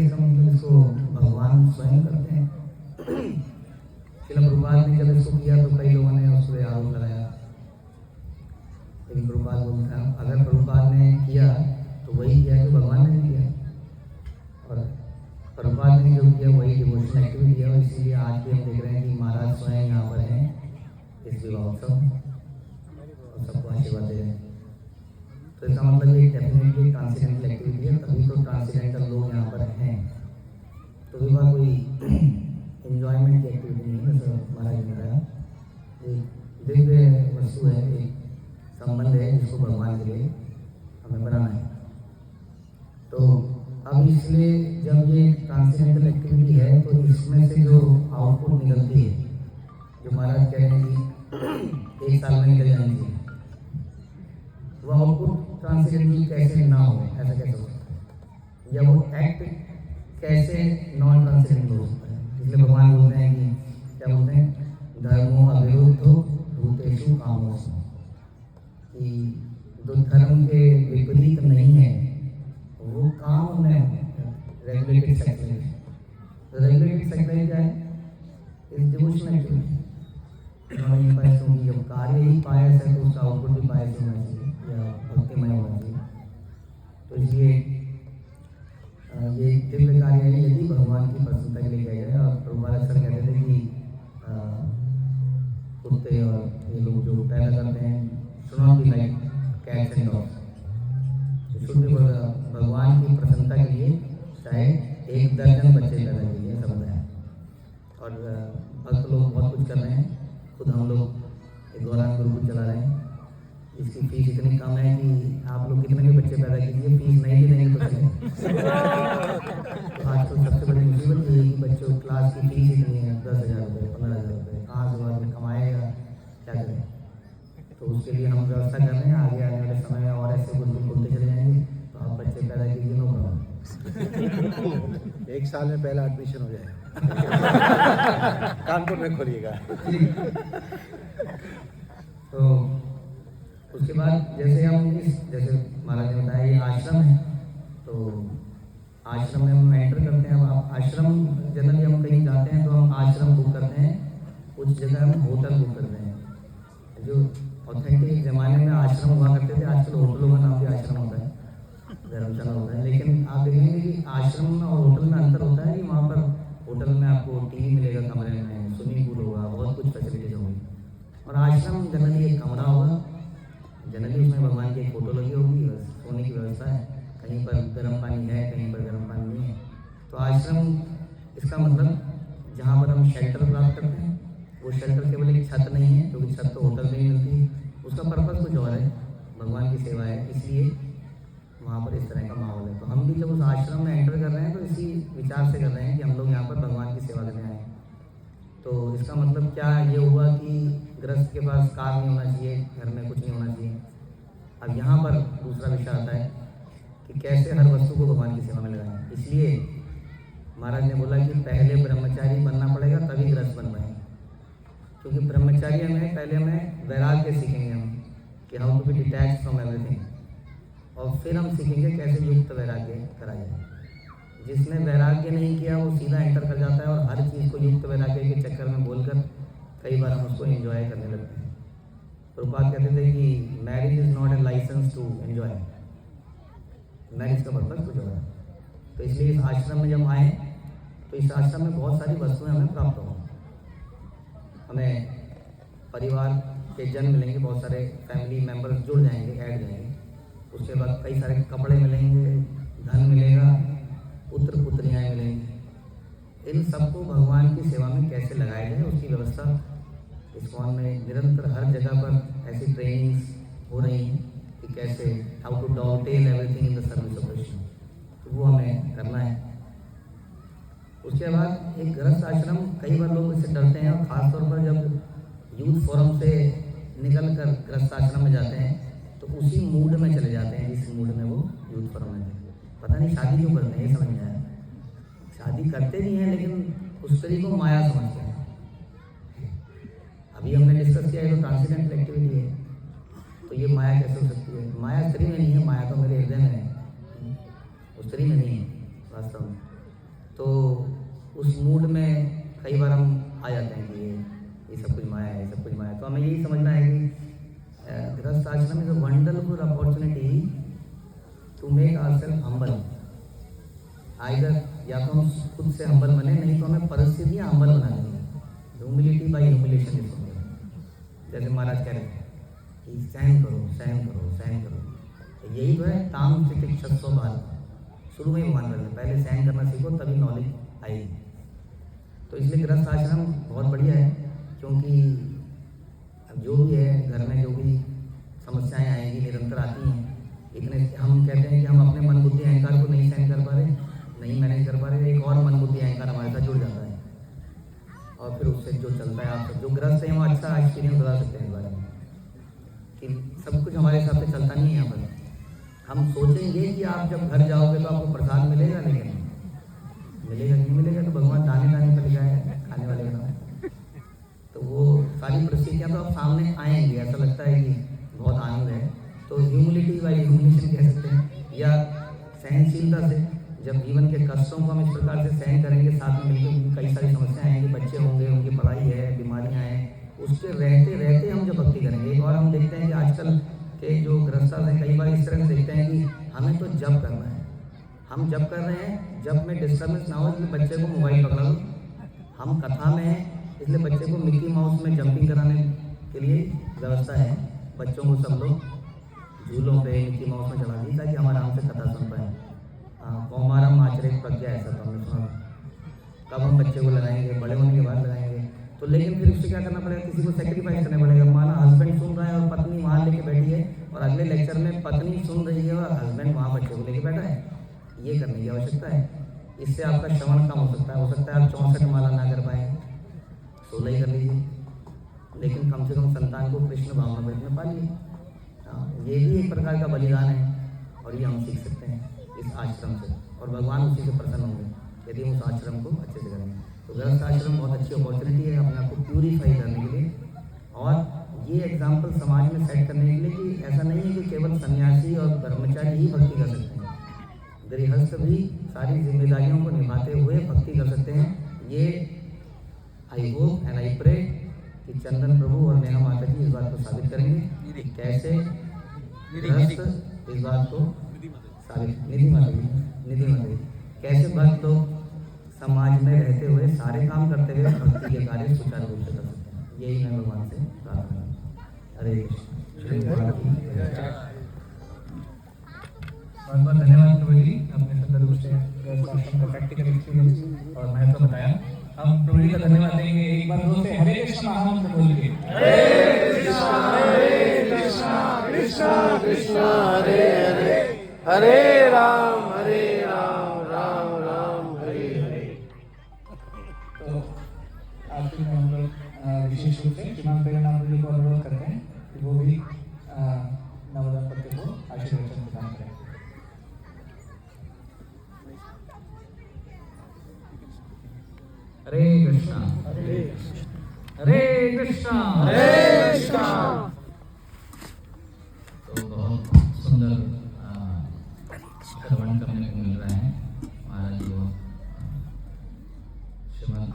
इसको भगवान स्वयं करते हैं। श्रील प्रभुपाद ने जब इसको किया तो कई लोगों ने उस पर आरोप लगाया, लेकिन प्रभुपाद बोलते हैं अगर प्रभुपाद ने किया तो वही किया जो भगवान ने किया, और प्रभुपाद ने जो किया वही डिवोशनल एक्टिविटी है। और इसीलिए आज भी हम देख रहे हैं कि महाराज स्वयं यहाँ पर हैं इस विवाह उत्सव और सबको आशीर्वाद दे रहे हैं। तो इसका मतलब ये डेफिनेटली ट्रांसेंडेंटल एक्टिविटी है, तभी तो ट्रांसेंडेंटल लोग यहाँ पर हैं। तो विवाह कोई एंजॉयमेंट की एक्टिविटी नहीं है, जैसे महाराज ने बताया। एक दिव्य वस्तु है, एक संबंध है जिसको भगवान के लिए हमें बनाना है। तो अब इसलिए जब ये ट्रांसेंडेंटल एक्टिविटी है तो इसमें से जो आउटपुट निकलती है, जो महाराज कह रहे हैं कि 1 साल में निकल जानी चाहिए, वो आउटपुट ट्रांसेंडेंटल कैसे ना हो, ऐसा कैसे हो सकता है, या वो एक्ट कैसे नॉन ट्रांसेंडेंटल हो सकता है। इसलिए भगवान बोलते हैं कि क्या बोलते हैं, धर्मो अविरुद्धो भूतेषु कामोषु, कि जो धर्म के विपरीत नहीं है वो काम में रेगुलेटेड सेक्सुअलिटी। तो रेगुलेटेड सेक्सुअलिटी क्या है, इस डिवोशनल एक्टिविटी। जब कार्य ही पायस है तो उसका आउटपुट भी पायस होना चाहिए या भक्तिमय होना चाहिए। तो इसलिए ये दिव्य कार्य है यदि भगवान की प्रसन्नता के लिए किया जाए। और प्रभुपाद अक्सर कहते थे कि कुत्ते और ये लोग जो पैदा करते हैं should not be like cats and dogs, शुद्ध भगवान की प्रसन्नता के लिए चाहे 1 दर्जन बच्चे पैदा कीजिए, सब है। और भक्त लोग बहुत कुछ कर रहे हैं। खुद हम लोग एक गौरांग गुरुकुल चला रहे हैं, इसकी फीस इतनी कम है कि आप लोग कितने भी बच्चे पैदा कीजिए, फीस नहीं भी देंगे तो चलेगा। आजकल सबसे बड़ी मुसीबत ये है कि बच्चों की क्लास की फीस इतनी है, 10,000 रुपये, 15,000 रुपये, कहाँ से आदमी कमाएगा, क्या करें। तो उसके लिए हम व्यवस्था कर रहे हैं, आगे आने वाले समय में और ऐसे गुरुकुल खुलते चले जाएंगे, तो आप बच्चे पैदा कीजिए, नो प्रॉब्लम। 1 साल में पहला एडमिशन हो जाएगा। कानपुर में खोलिएगा। तो उसके बाद जैसे महाराज ने बताया ये आश्रम है, तो आश्रम में हम एंटर करते हैं। अब आप आश्रम जनरली हम कहीं जाते हैं तो हम आश्रम बुक करते हैं, कुछ जगह हम होटल बुक करते हैं। जो ऑथेंटिक ज़माने में आश्रम हुआ करते थे, आजकल होटलों का नाम भी आश्रम होता है, धर्मशाला होता है। लेकिन आप देखेंगे कि आश्रम और होटल में अंतर होता है कि वहाँ पर होटल में आपको टीवी मिलेगा कमरे में, स्विमिंग पूल होगा, बहुत कुछ फैसिलिटीज होंगी। और आश्रम जनरली एक कमरा होगा, जनरली उसमें भगवान की एक फोटो लगी होगी, बस सोने की व्यवस्था है, कहीं पर गर्म पानी है, कहीं पर गर्म पानी नहीं है। तो आश्रम इसका मतलब जहाँ पर हम शेल्टर प्राप्त करते हैं, वो शेल्टर केवल एक छत नहीं है, क्योंकि छत तो होटल में ही मिलती है, उसका पर्पज़ कुछ और है, भगवान की सेवा है, इसलिए वहाँ पर इस तरह का माहौल है। तो हम भी जब उस आश्रम में एंटर कर रहे हैं तो इसी विचार से कर रहे हैं कि हम लोग यहाँ पर भगवान की सेवा करने आए हैं। तो इसका मतलब क्या ये हुआ कि गृहस्थ के पास कार नहीं होना चाहिए, घर में कुछ नहीं होना चाहिए। अब यहाँ पर दूसरा विषय आता है कि कैसे हर वस्तु को भगवान की सेवा में लगाएं। इसलिए महाराज ने बोला कि पहले ब्रह्मचारी बनना पड़ेगा, तभी गृहस्थ बन पाएंगे। क्योंकि ब्रह्मचारी में पहले हमें वैराग्य सीखेंगे हम कि how to be detach from everything, और फिर हम सीखेंगे कैसे युक्त वैराग्य करा जाए। जिसने वैराग्य नहीं किया वो सीधा एंटर कर जाता है और हर चीज़ को युक्त वैराग्य के चक्कर में बोलकर कई बार हम उसको एंजॉय करने लगते हैं। प्रभुपाद कहते थे कि marriage is not a license to enjoy, marriage का पर्पज कुछ और है। तो इसलिए इस आश्रम में जब आए तो इस आश्रम में बहुत सारी वस्तुएं हमें प्राप्त होंगी। हमें परिवार के जन मिलेंगे, बहुत सारे फैमिली मेम्बर्स जुड़ जाएंगे, ऐड जाएंगे। उसके बाद कई सारे कपड़े मिलेंगे, धन मिलेगा, पुत्र पुत्रियाँ मिलेंगी। इन सबको भगवान की सेवा में कैसे लगाया जाए उसकी व्यवस्था इस्कॉन में निरंतर हर जगह पर ऐसी ट्रेनिंग्स हो रही हैं कि कैसे how to dovetail everything in the service of Krishna, तो वो हमें करना है। उसके बाद एक गृहस्थ आश्रम, कई बार लोग इससे डरते हैं, और ख़ासतौर पर जब यूथ फोरम से निकल कर गृहस्थ आश्रम में जाते हैं तो उसी मूड में चले जाते हैं जिस मूड में वो यूथ फोरम में थे। पता नहीं शादी क्यों करते हैं, ये समझ में आया। शादी करते नहीं हैं लेकिन उस तरीके को माया समझते हैं। अभी हमने डिस्कस किया है तो ट्रांसेंडेंटल एक्टिविटी है, तो ये माया कैसे हो सकती है? माया स्त्री में नहीं है, माया तो मेरे हृदय में है, उस स्त्री में नहीं है वास्तव में। तो उस मूड में कई बार हम आ जाते हैं कि ये सब कुछ माया है, ये सब कुछ माया है। तो हमें यही समझना है कि गृहस्थ आश्रम is a wonderful opportunity to make ourself humble. Either या तो हम खुद से हम्बल बने, नहीं तो हमें परिस्थितियाँ हम्बल बना देंगी। ह्यूमिलिटी बाई ह्यूमिलेशन इसको, जैसे महाराज कह रहे हैं कि सहन करो, सहन करो, सहन करो। तो यही तो है ताम तितिक्षस्व बाल, शुरू में ही मान रहे हैं, पहले सहन करना सीखो तभी नॉलेज आएगी। तो इसलिए गृहस्थ आश्रम बहुत बढ़िया है, क्योंकि जो भी है घर में जो भी समस्याएं आएंगी निरंतर आती हैं। इतने हम कहते हैं कि हम अपने मन बुद्धि अहंकार को नहीं सहन कर पा रहे, नहीं मैनेज कर पा रहे, एक और मन बुद्धि अहंकार हमारे साथ जुड़ जाता है, और फिर उससे जो चलता है, आप जो ग्रस्त हैं वो अच्छा एक्सपीरियंस बता सकते हैं इस बारे में कि सब कुछ हमारे हिसाब से चलता नहीं है। यहाँ पर हम सोचेंगे कि आप जब घर जाओगे तो आपको प्रसाद मिलेगा, लेकिन मिलेगा नहीं मिलेगा तो भगवान दाने दाने पर लिखा है खाने वाले का। तो वो सारी परिस्थितियाँ तो अब सामने आएंगी, ऐसा लगता है कि बहुत आनंद है। तो ह्यूमिलिटी बाई ह्यूमिलेशन कह सकते हैं, या सहनशीलता से जब जीवन के कष्टों को हम इस प्रकार से सहन करेंगे, साथ में मिलकर कई सारी समस्याएं आएंगी, बच्चे होंगे, उनकी पढ़ाई है, बीमारियां हैं, उसके रहते रहते हम जब भक्ति करेंगे। एक और हम देखते हैं कि आजकल के जो गृहस्थ हैं कई बार इस तरह से देखते हैं कि हमें तो जप करना है, हम जप कर रहे हैं, जब में डिस्टर्बेंस ना हो इसलिए बच्चे को मोबाइल पकड़ा लो। हम कथा में हैं इसलिए बच्चे को मिक्की माउस में जंपिंग कराने के लिए व्यवस्था है, बच्चों को सब लोग झूलों पे मिक्की माउस में चढ़ा दी ताकि हम आराम से कथा सुन पाएँ। कौमारम आचरित प्रज्ञा, ऐसा तो हमने सुना। कब हम बच्चे को लगाएंगे? बड़े होने के बाद लगाएंगे। तो लेकिन फिर उससे क्या करना पड़ेगा? किसी को सेक्रीफाइस करना पड़ेगा। माना हस्बैंड सुन रहा है और पत्नी वहाँ लेके बैठी है, और अगले लेक्चर में पत्नी सुन रही है और हस्बैंड वहाँ बच्चे को लेके बैठा है, ये करने की आवश्यकता है। इससे आपका श्रवण कम हो सकता है आप 64 माला ना कर पाए, 16 ही कर लीजिए, लेकिन कम से कम संतान को कृष्ण भावनामृत में पालिए। ये भी एक प्रकार का बलिदान है और ये हम सीख सकते हैं इस आश्रम से, और भगवान उसी से प्रसन्न होंगे यदि हम उस आश्रम को अच्छे से करेंगे। तो गृहस्थ आश्रम बहुत अच्छी अपॉर्चुनिटी है अपने आप को प्यूरीफाई करने के लिए, और ये एग्जाम्पल समाज में सेट करने के लिए कि ऐसा नहीं है कि केवल सन्यासी और ब्रह्मचारी ही भक्ति कर सकते हैं, गृहस्थ भी सारी जिम्मेदारियों को निभाते हुए भक्ति कर सकते हैं। ये I hope and I pray कि चंदन प्रभु और नेहा माता जी इस बात को साबित करेंगे कि कैसे गृहस्थ इस बात को साबित, निधि माता जी कैसे भक्त लोग समाज में रहते हुए सारे काम करते हुए भक्ति के कार्य सुचारू रूप से कर सकते हैं। यही मैं भगवान से प्रार्थना करता हूँ। हरे कृष्ण। बहुत बहुत धन्यवाद प्रभु जी, आपने सुंदर रूप से आश्रम का प्रैक्टिकल एक्सपीरियंस और महत्व बताया। हम प्रभु जी का धन्यवाद देंगे एक बार जोर से हरे कृष्ण महामंत्र बोल के। हरे कृष्ण कृष्ण कृष्ण हरे हरे, हरे राम राम राम हरे हरे। तो आखिर में हम लोग विशेष रूप से श्रीमान प्रेरणा जी को अनुरोध करते हैं कि वो भी नवदंपति को आशीर्वचन प्रदान करें। हरे कृष्णा हरे कृष्णा हरे कृष्णा। तो बहुत सुंदर श्रवण करने को मिल रहा है महाराज जी को श्रीमद्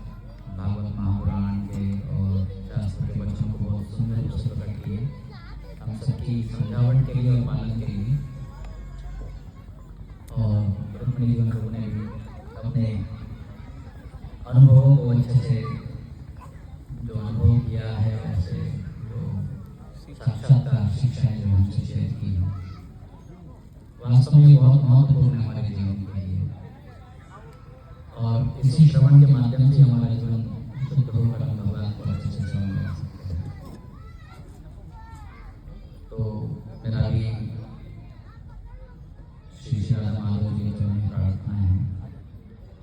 भागवत महापुराण के और शास्त्र के वचनों को बहुत सुंदर रूप से प्रकट किए हम सबकी समझावट के लिए और पालन के लिए। और रुक्मिणी जी लोगों ने भी अपने अनुभवों को अच्छे से जो अनुभव किया है ऐसे जो साक्षात्कार शिक्षाएं जो हमसे शेयर की वास्तव में बहुत महत्वपूर्ण है हमारे जीवन के लिए, और इसी श्रवण के माध्यम से हमारा जीवन शुद्ध होकर हम भगवान को अच्छे से श्रवण कर सकते हैं। तो मेरा भी श्री श्री राधा माधव जी के लिए प्रार्थना है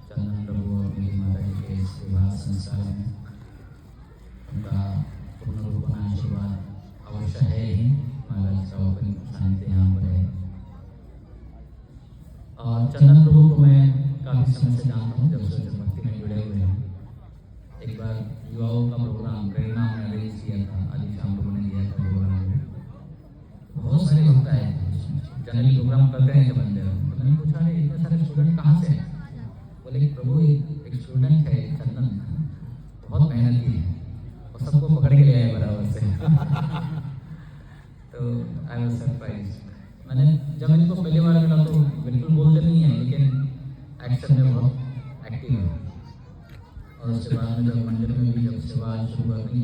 चंदन प्रभु और मेरी माता जी के इस विवाह संसार में उनका पूर्ण रूपना आशीर्वाद अवश्य है ही। महाराज का ओपन सानिध्य यहाँ पर है, और चंदन प्रभु को मैं काफ़ी समय से जानता हूँ, जब से भक्ति में जुड़े हुए हैं। एक बार युवाओं का प्रोग्राम प्रेरणा में अरेंज किया था, आदि शाम लोगों ने दिया था प्रोग्राम में, बहुत सारे भक्त आए जनरली प्रोग्राम करते हैं बंदे। तो मैंने पूछा अरे इतने सारे स्टूडेंट कहाँ से हैं? बोले प्रभु एक स्टूडेंट है चंदन, बहुत मेहनती है और सबको पकड़ के ले आए बराबर से। तो आई वाज सरप्राइज। मैंने जब इनको पहली बार मिला तो बिल्कुल बोलते नहीं है, लेकिन एक्शन में बहुत एक्टिव है। और उसके बाद में जब मंदिर में भी जब सेवा शुरू करनी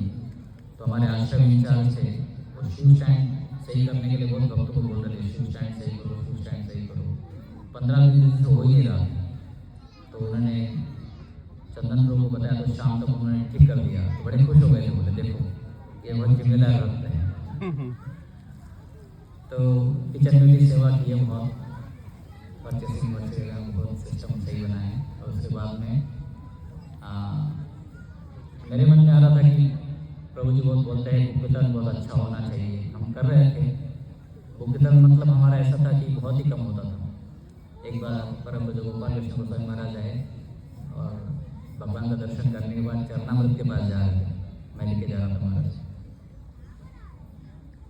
तो हमारे आश्रम इंचार्ज थे, वो शू स्टैंड सही करने के लिए बहुत भक्तों को बोल रहे थे, शू स्टैंड सही करो, शू स्टैंड सही करो। 15 दिन से हो ही नहीं रहा, तो उन्होंने चंदन प्रभु को बताया, तो शाम तक उन्होंने ठीक कर दिया। तो बड़े खुश हो गए, बोले देखो ये बहुत जिम्मेदार रखते हैं। तो किचन में भी सेवा की है बहुत, परचेसिंग वगैरह बहुत सिस्टम सही बनाए। और उसके बाद में मेरे मन में आ रहा था कि प्रभु जी बहुत बोलते हैं बुक कीर्तन बहुत अच्छा होना चाहिए, हम कर रहे थे। बुक कीर्तन मतलब हमारा ऐसा था कि बहुत ही कम होता था। एक बार परम पूज्य गोपाल कृष्ण गोस्वामी महाराज आए और भगवान का दर्शन करने के बाद चरणामृत के पास जा रहे थे, मैं लेके जा रहा था महाराज,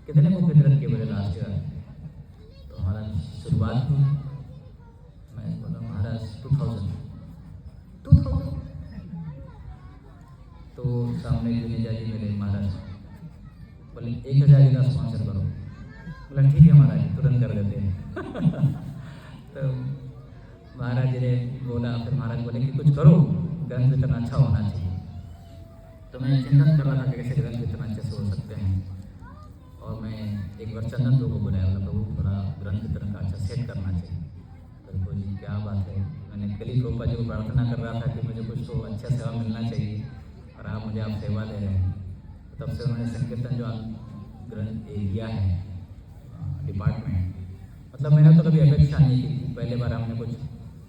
कितने बुक कीर्तन के बोले लास्ट ईयर। तो महाराज शुरुआत हुई, मैं बोला महाराज 2000। तो सामने दुनिया जी मिले महाराज, बोले 1000 का स्पॉन्सर करो। बोला ठीक है महाराज, तुरंत कर देते हैं। तो महाराज जी ने बोला, फिर महाराज बोले कि कुछ करो, ग्रंथ कीर्तन अच्छा होना चाहिए। तो मैं चिंतन कर रहा था कैसे ग्रंथ कीर्तन अच्छे से हो सकते हैं। और मैं एक बार चंदन प्रभु को बुलाया, प्रभु थोड़ा ग्रंथ कीर्तन का अच्छा सेट करना चाहिए। प्रभु जी क्या बात है, मैंने कल ही प्रभुपाद जी को प्रार्थना कर रहा था कि मुझे कुछ तो अच्छा सेवा मिलना चाहिए और आप मुझे आप सेवा दे रहे हैं। तब से उन्होंने संकीर्तन जो ग्रंथ दिया है डिपार्टमेंट, मतलब मैंने तो कभी अपेक्षा नहीं की। पहले बार हमने कुछ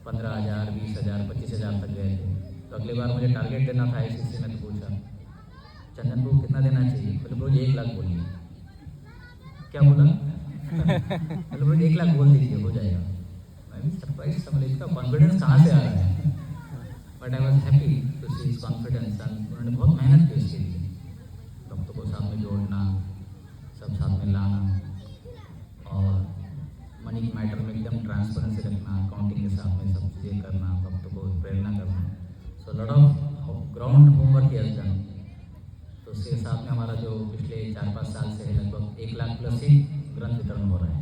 15,000, 20,000, 25,000 तक गए थे। तो अगली बार मुझे टारगेट देना था ICC में, तो पूछा चंदन को कितना देना चाहिए, बोले ब्रो 1 लाख बोलिए। क्या बोला? बोले ब्रो 1 लाख बोल दीजिए, हो जाएगा। मैं भी सरप्राइज समझ, इसका कॉन्फिडेंस कहाँ से आ रहा है। But I was happy to see his confidence. उन्होंने बहुत मेहनत की इसके लिए, भक्तों को साथ में जोड़ना, सब साथ में लाना, और मनी के मैटर में एकदम ट्रांसपेरेंसी रखना, अकाउंटिंग के साथ में सब चीज़ें करना, भक्तों को प्रेरणा करना। So lot of ground homework किया जाता। तो उसके साथ में हमारा जो पिछले 4-5 साल से लगभग 1 लाख प्लस ही ग्रंथ वितरण हो रहा है।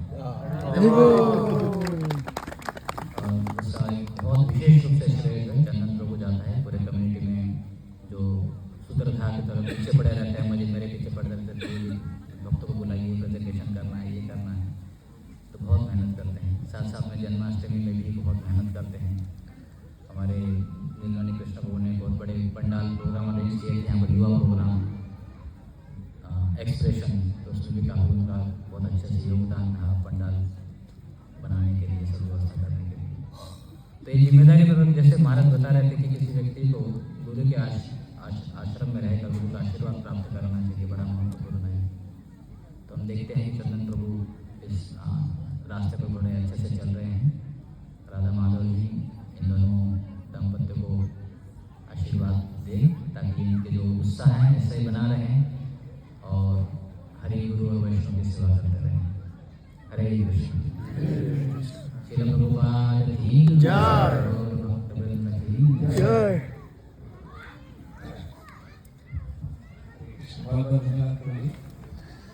उसका एक बहुत विशेष रूप से श्रेय चंदन प्रभु जाता है पूरे कम्युनिटी में। जो सूत्रधार की तरफ पीछे पड़े रहते हैं, मुझे मेरे पीछे पड़े रहते हैं, भक्तों को बुलाइए, प्रेजेंटेशन करना है, ये करना है, तो बहुत मेहनत करते हैं। साथ साथ में जन्माष्टमी में भी बहुत मेहनत करते हैं। हमारे नीलमणि कृष्ण प्रभु ने बहुत बड़े पंडाल प्रोग्राम अरेंज किए थे, यहाँ पर युवा प्रोग्राम एक्सप्रेशन, तो उसमें भी काफ़ी उनका बहुत अच्छे से योगदान था पंडाल बनाने के लिए, सब व्यवस्था करने के लिए। तो ये जिम्मेदारी पर जैसे महाराज बता रहे थे कि किसी व्यक्ति को गुरु के आश्रम में रहकर गुरु का आशीर्वाद प्राप्त करना चाहिए, बड़ा महत्वपूर्ण है। तो हम देखते हैं कि चंदन प्रभु इस रास्ते पर बड़े अच्छे से चल रहे हैं। राधा माधव जी इन दोनों दंपत्ति को आशीर्वाद दें, ताकि इनके जो उत्साह है ऐसे ही बना रहें और हरे गुरु और वैष्णव की सेवा करते रहें। हरे कृष्ण। श्रील प्रभुपाद की जय। भक्तवृंद की जय। बहुत बहुत धन्यवाद प्रभु जी,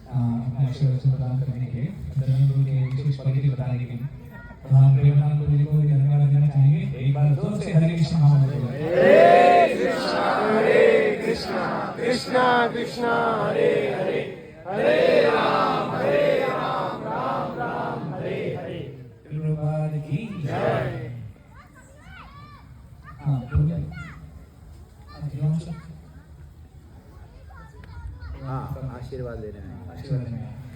अपने आशीर्वाद से प्रदान करने के लिए, चंदन गुरु के विशेष क्वालिटी बताने के लिए। तो हम प्रेमनाथ गुरु जी को धन्यवाद देना चाहेंगे। एक बार जोर से हरे कृष्ण महामंत्र बोलें। हरे कृष्णा कृष्णा कृष्णा हरे हरे, हरे राम राम राम हरे हरे। प्रभुपाद की जय। हाँ बोलिए। हाँ, आशीर्वाद ले रहे हैं। आशीर्वाद देना है।